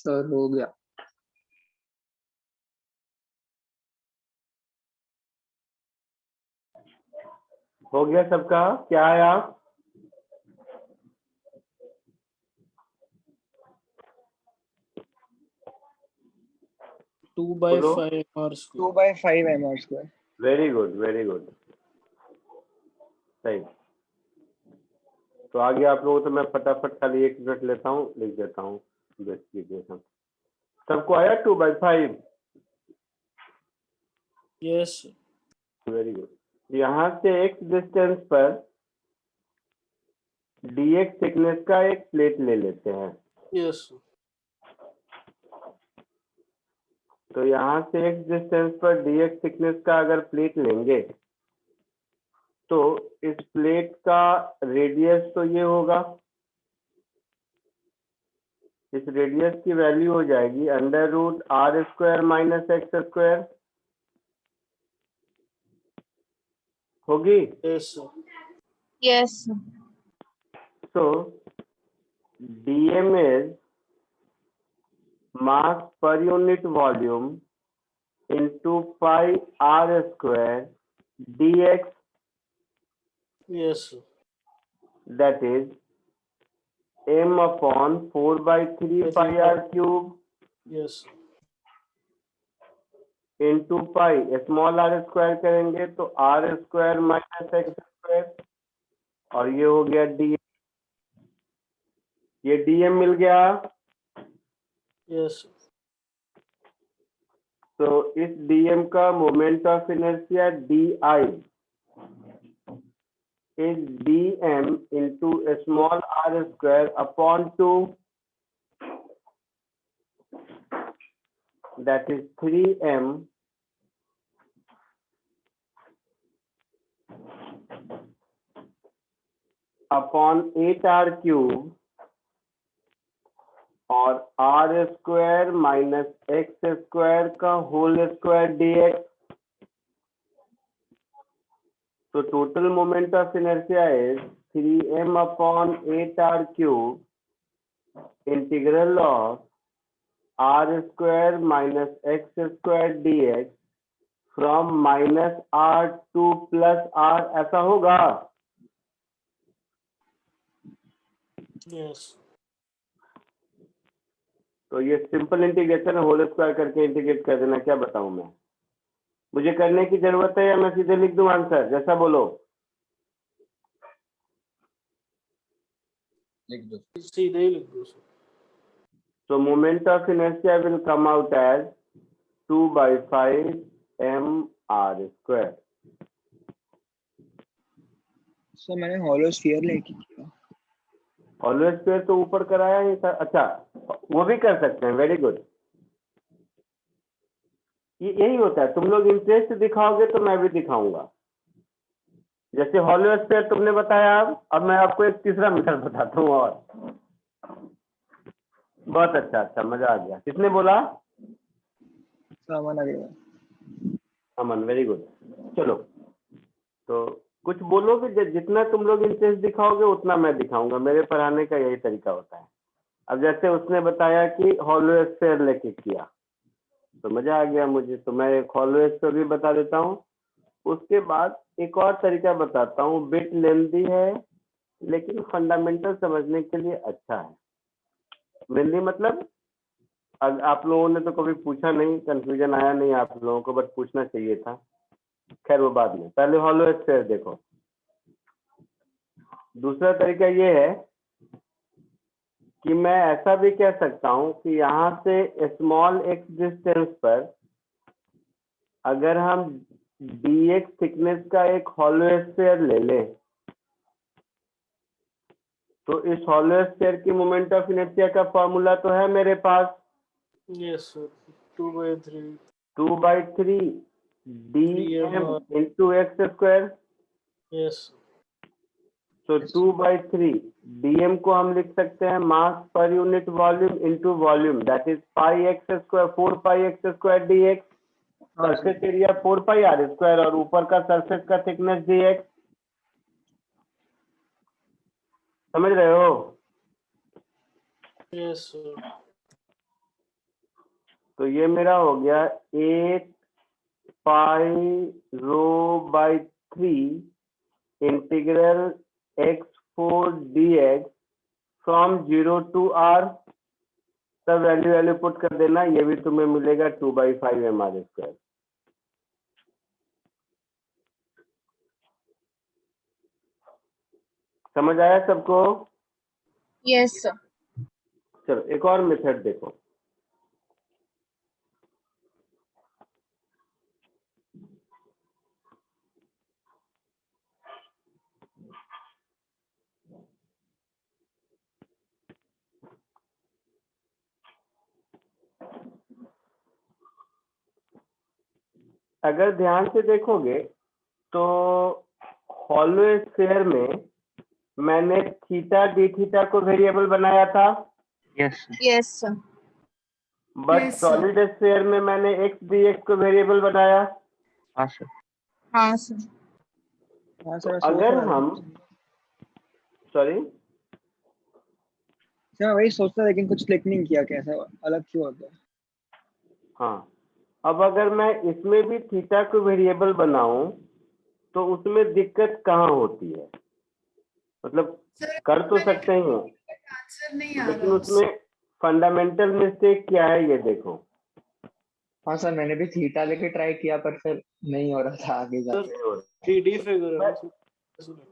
सर हो गया। हो गया सबका? क्या है आप? टू बाई बोलो। 5 r²। 2/5 mr²। Very good, very good, सही। तो आगे आप लोगों तो मैं फटाफट खाली 1 मिनट लेता हूँ, लिख देता हूँ। बेस्ट कीजिए सब। सबको आया 2/5? Yes very good. यहाँ से x डिस्टेंस पर dx थिकनेस का एक प्लेट ले लेते हैं। यस तो यहाँ से x डिस्टेंस पर dx थिकनेस का अगर प्लेट लेंगे तो इस प्लेट का रेडियस तो ये होगा, इस रेडियस की वैल्यू हो जाएगी √r² - x²। होगी? Yes Yes. So dm is mass per unit volume into pi r² dx, yes that is m/4/3 pi r³ yes into pi small r² करेंगे तो r² - x², और ये हो गया dm। ये dm मिल गया। यस तो इस dm का moment of inertia di is dm into small r² upon 2, that is 3m upon 8r³ और r² - x² का होल स्क्वायर dx। तो total moment of inertia is 3m upon 8r³ integral of r² - x² dx from -r to +r, ऐसा होगा? Yes तो ये simple integration whole square करके integrate कर देना। क्या बताऊं मैं? मुझे करने की जरूरत है या मैं सीधे लिख दूं आंसर? जैसा बोलो। सीधे ही लिख दो sir. So moment of inertia will come out as 2/5 mr²। Sir मैंने हॉलो स्फीयर लेके किया। ऑलवेज स्क्वायर तो ऊपर कराया ही था। अच्छा, वो भी कर सकते हैं। Very good. यही होता है, तुम लोग इंटरेस्ट दिखाओगे तो मैं भी दिखाऊंगा। जैसे हॉलो स्क्वायर तुमने बताया, अब मैं आपको एक तीसरा मेथड बताता हूँ। और बहुत अच्छा, अच्छा, मजा आ गया। किसने बोला? सामान अग्रवाल। अमन, वेरी गुड। चलो, तो कुछ बोलोगे, जितना तुम लोग इंटरेस्ट दिखाओगे उतना मैं दिखाऊंगा। मेरे पढ़ाने का यही तरीका होता है। अब जैसे उसने बताया कि हॉलो स्फीयर लेके किया तो मजा आ गया मुझे, तो मैं एक हॉलो स्फीयर भी बता देता हूँ। उसके बाद एक और तरीका बताता हूँ, बिट लेंदी है लेकिन फंडामेंटल समझने के लिए अच्छा है। लेंदी मतलब आप लोगों ने तो कभी पूछा नहीं, कंफ्यूजन आया नहीं आप लोगों को, बट पूछना चाहिए था। खैर वो बाद में, पहले हॉलो स्फीयर देखो। दूसरा तरीका ये है कि मैं ऐसा भी कह सकता हूं कि यहाँ से स्मॉल x डिस्टेंस पर अगर हम dx थिकनेस का एक हॉलो स्फीयर ले लें तो इस हॉलो स्फीयर की मोमेंट ऑफ इनर्शिया का फॉर्मूला तो है मेरे पास। Yes sir 2/3 2/3 dm into x²। Yes तो 2/3 dm को हम लिख सकते हैं mass per unit volume into volume, that is πx², 4πx² dx। Surface area 4πr² और ऊपर का सरफेस का थिकनेस dx। समझ रहे हो? यस सर तो ये मेरा हो गया 8 pi rho by 3 integral x4 dx from 0 to r। सब वैल्यू पुट कर देना, ये भी तुम्हें मिलेगा 2/5 mr²। समझ आया सबको? Yes, sir. चलो एक और मेथड देखो। अगर ध्यान से देखोगे तो हॉलो स्फीयर में मैंने थीटा डी थीटा को वेरिएबल बनाया था, Yes, sir. Yes, sir. But Yes, sir. Solid sphere में मैंने एक्स डी एक्स को वेरिएबल बनाया। हाँ sir. हाँ, sir. हाँ तो सर, अगर हम सॉरी सर मैं वही सोचता लेकिन कुछ क्लिक नहीं किया, कैसा अलग क्यों होता है। हाँ, अब अगर मैं इसमें भी थीटा को वेरिएबल बनाऊं तो उसमें दिक्कत कहाँ होती है? मतलब सर कर तो सकते ही हैं, आंसर नहीं आ लेकिन रहा उसमें फंडामेंटल मिस्टेक क्या है ये देखो। हाँ सर, मैंने भी थीटा लेके ट्राई किया पर फिर नहीं हो रहा था आगे जाके। सर 3D फिगर है।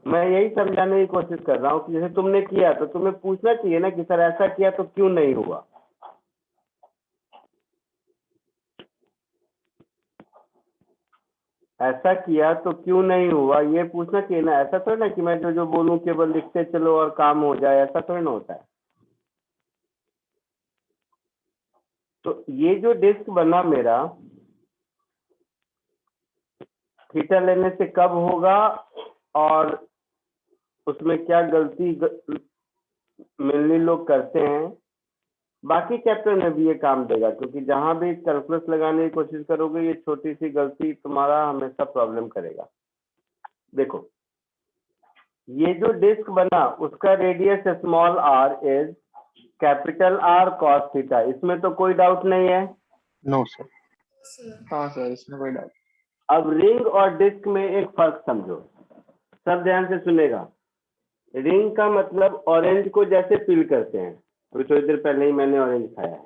मैं यही समझाने की कोशिश कर रहा हूँ कि जैसे तुमने किया तो तुम्हें पूछना चाहिए ना कि सर ऐसा किया तो क्यों नहीं हुआ। ऐसा किया तो क्यों नहीं हुआ ये पूछना चाहिए ना। ऐसा तो ना कि मैं जो जो बोलूं केवल लिखते चलो और काम हो जाए, ऐसा तो ना होता है। तो ये जो डिस्क बना मेरा, थीटा लेने से कब होगा और उसमें क्या गलती मेनली लोग करते हैं, बाकी चैप्टर में भी ये काम देगा, क्योंकि जहां भी कैलकुलस लगाने की कोशिश करोगे ये छोटी सी गलती तुम्हारा हमेशा प्रॉब्लम करेगा। देखो ये जो डिस्क बना उसका radius small r is capital R cos theta, इसमें तो कोई डाउट नहीं है। No sir. सर। हाँ सर, इसमें कोई डाउट। अब रिंग और डिस्क में एक फर्क समझो, सब ध्यान से सुनेगा। रिंग का मतलब ऑरेंज को जैसे पील करते हैं, अभी थोड़ी देर पहले ही मैंने ऑरेंज खाया है,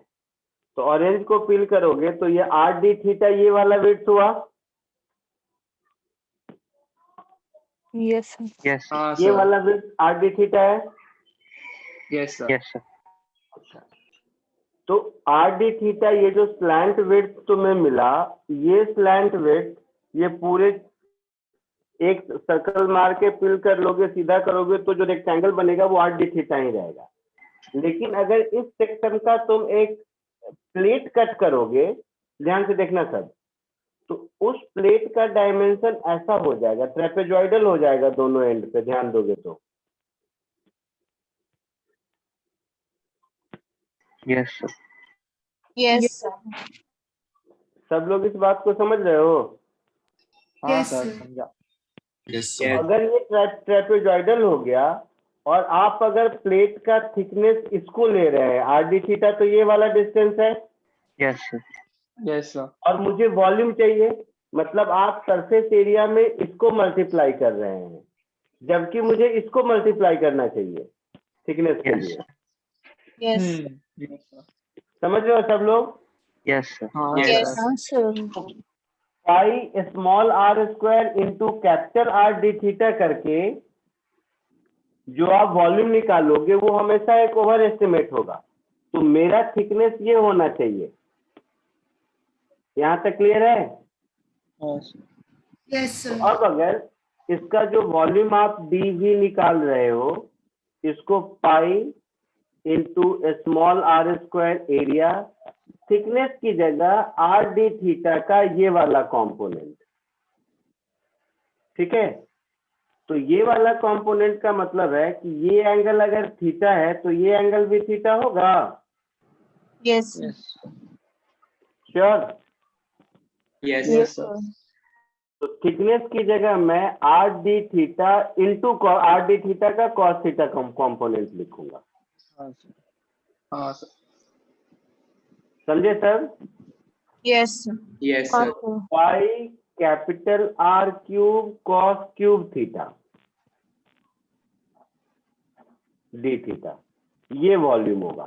तो ऑरेंज को पील करोगे तो ये आर डी थीटा ये वाला विड्थ हुआ, Yes, sir. Yes sir. हाँ ये सर। वाला विड्थ आर डी थीटा है। Yes sir. Yes sir. तो आर डी थीटा ये जो स्लैंट विड्थ तुम्हें मिला, ये स्लैंट विड्थ ये पूरे एक सर्कल मार के फिल कर लोगे, सीधा करोगे तो जो रेक्टेंगल बनेगा वो आर डी थीटा ही रहेगा। लेकिन अगर इस सेक्शन का तुम एक प्लेट कट करोगे, ध्यान से देखना सब, तो उस प्लेट का डायमेंशन ऐसा हो जाएगा, ट्रेपेजॉइडल हो जाएगा दोनों एंड पे, ध्यान दोगे तो। Yes sir. Yes, sir. सब लोग इस बात को समझ रहे हो? हाँ Yes, सर, sir. समझा। Yes, तो sir. अगर ये ट्रेपेजॉइडल हो गया और आप अगर प्लेट का थिकनेस इसको ले रहे हैं आर डी थीटा, तो ये वाला डिस्टेंस है Yes sir. Yes sir. और मुझे वॉल्यूम चाहिए, मतलब आप सरफेस एरिया में इसको मल्टीप्लाई कर रहे हैं, जबकि मुझे इसको मल्टीप्लाई करना चाहिए थिकनेस के Yes लिए। sir. Yes. Yes sir. समझ रहे हो सब लोग? Yes sir. हाँ Yes. Sir. sir. Pi small R square into capital R D theta करके जो आप वॉल्यूम निकालोगे वो हमेशा एक ओवर एस्टिमेट होगा। तो मेरा थिकनेस ये होना चाहिए। यहाँ तक क्लियर है? हाँ सर। Yes, तो sir. अब अगर इसका जो वॉल्यूम आप डी वी निकाल रहे हो, इसको pi into small R square area, thickness की जगह आर डी थीटा का ये वाला कंपोनेंट, ठीक है? तो ये वाला कंपोनेंट का मतलब है कि ये एंगल अगर थीटा है तो ये एंगल भी थीटा होगा। Yes, sir. Yes sure? Yes. Yes sir. तो थिकनेस की जगह मैं are D theta into are D theta का कॉस थीटा कंपोनेंट लिखूंगा। हाँ सर। हाँ सर। समझे सर? Yes, sir. Yes, हाँ, sir. sir. Pi capital R cube cos cube theta D theta, ये वॉल्यूम होगा।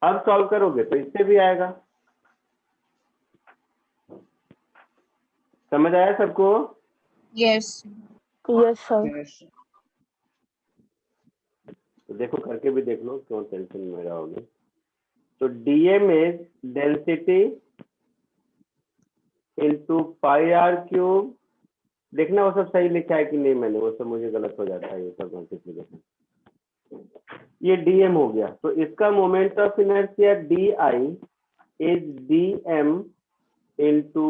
अब सॉल्व करोगे तो इससे भी आएगा। समझ आया सबको? Yes. Yes, sir. Yes. तो देखो करके भी देख लो, क्यों टेंशन में रहोगे। तो DM is density into pi R cube. देखना वो सब सही लिखा है कि नहीं मैंने, वो सब मुझे गलत हो जाता है ये सब मल्टीप्लिकेशन। ये डीएम हो गया, तो इसका moment of inertia D I is D M into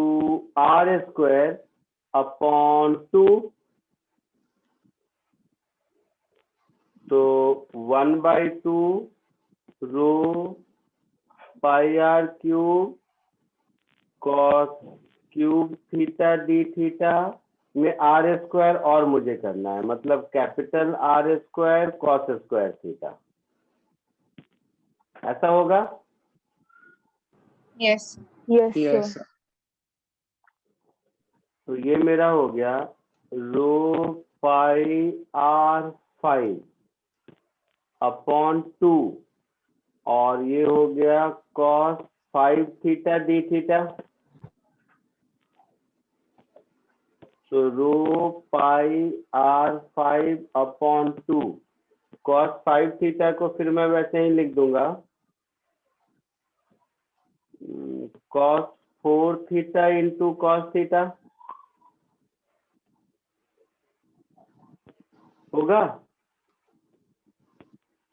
R square upon 2। तो 1/2 rho pi R cube cos cube theta D theta में आर स्क्वायर और मुझे करना है, मतलब capital R square cos square theta, ऐसा होगा। Yes. Yes, sir. Yes, sir. तो ये मेरा हो गया रो पाई आर 5 अपॉन 2 और ये हो गया कॉस 5 थीटा डी थीटा। तो रो pi are 5 upon 2 cos 5 theta को फिर मैं वैसे ही लिख दूंगा cos 4 theta into cos theta, होगा।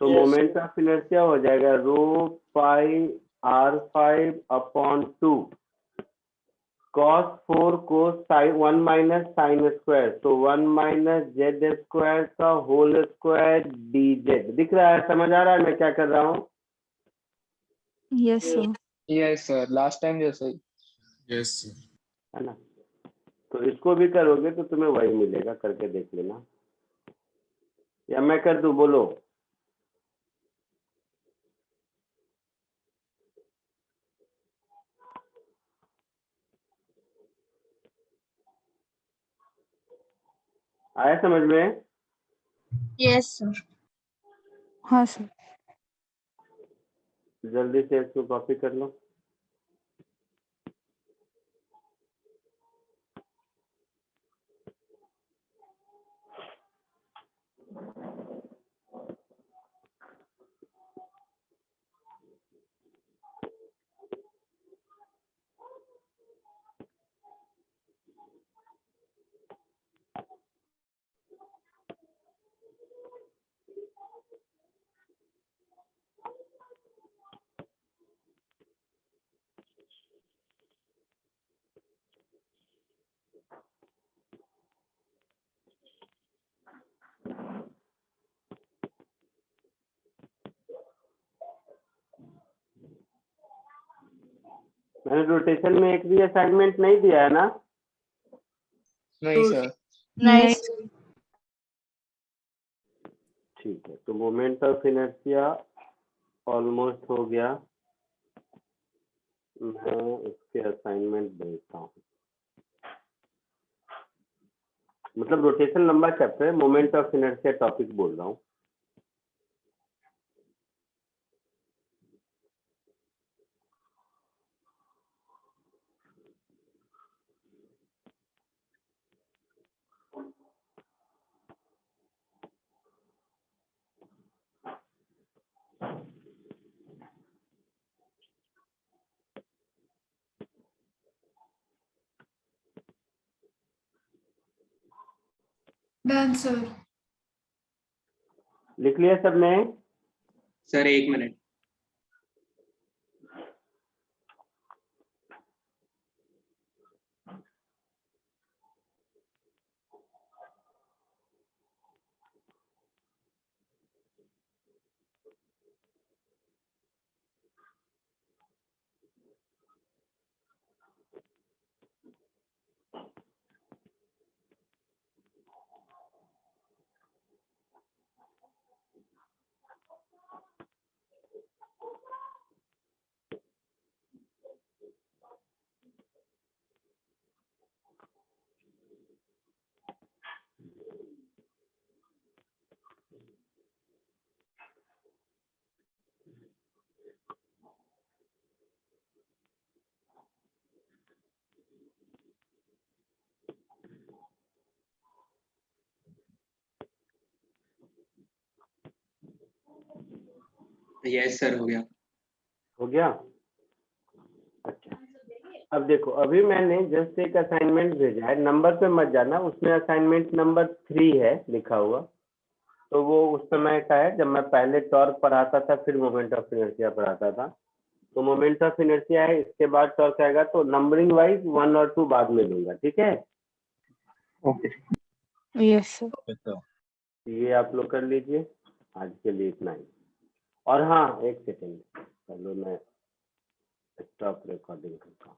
तो Yes. मोमेंट ऑफ इनर्शिया हो जाएगा रो पाई आर 5 अपॉन 2 cos 4 को 1 माइनस साइन स्क्वायर, तो 1 माइनस जेड स्क्वायर का होल स्क्वायर डी जेड। दिख रहा है, समझ आ रहा है मैं क्या कर रहा हूँ? Yes, sir. Yes, sir. Last time जैसा ही। Yes, sir. है ना? तो इसको भी करोगे तो तुम्हें वही मिलेगा, करके देख लेना, या मैं कर दूं, बोलो। आया समझ में? Yes, sir. हाँ, sir. जल्दी से इसको कॉपी कर लो। मैंने रोटेशन में एक भी असाइनमेंट नहीं दिया है ना? नहीं सर। Nice. ठीक है, तो मोमेंट ऑफ इनर्शिया ऑलमोस्ट हो गया। मैं इसके असाइनमेंट भेजता हूँ, मतलब रोटेशन लंबा चैप्टर है, मोमेंट ऑफ इनर्शिया टॉपिक बोल रहा हूँ। Done, sir. लिख लिया सबने? Sir, 1 minute. यस सर हो गया। हो गया? अच्छा, अब देखो, अभी मैंने जस्ट एक असाइनमेंट भेजा है, नंबर पे मत जाना, उसमें असाइनमेंट नंबर 3 है लिखा हुआ। तो वो उस समय का है जब मैं पहले टॉर्क पढ़ाता था, फिर मोमेंट ऑफ इनर्शिया पढ़ाता था। तो मोमेंट ऑफ इनर्शिया है, इसके बाद टॉर्क आएगा, तो नंबरिंग वाइज 1 और 2 बाद में दूंगा, ठीक है? Okay yes sir. ये आप लोग कर लीजिए, आज के लिए इतना ही। और हाँ, एक सेकेंड, चलो मैं स्टॉप रिकॉर्डिंग करता हूँ।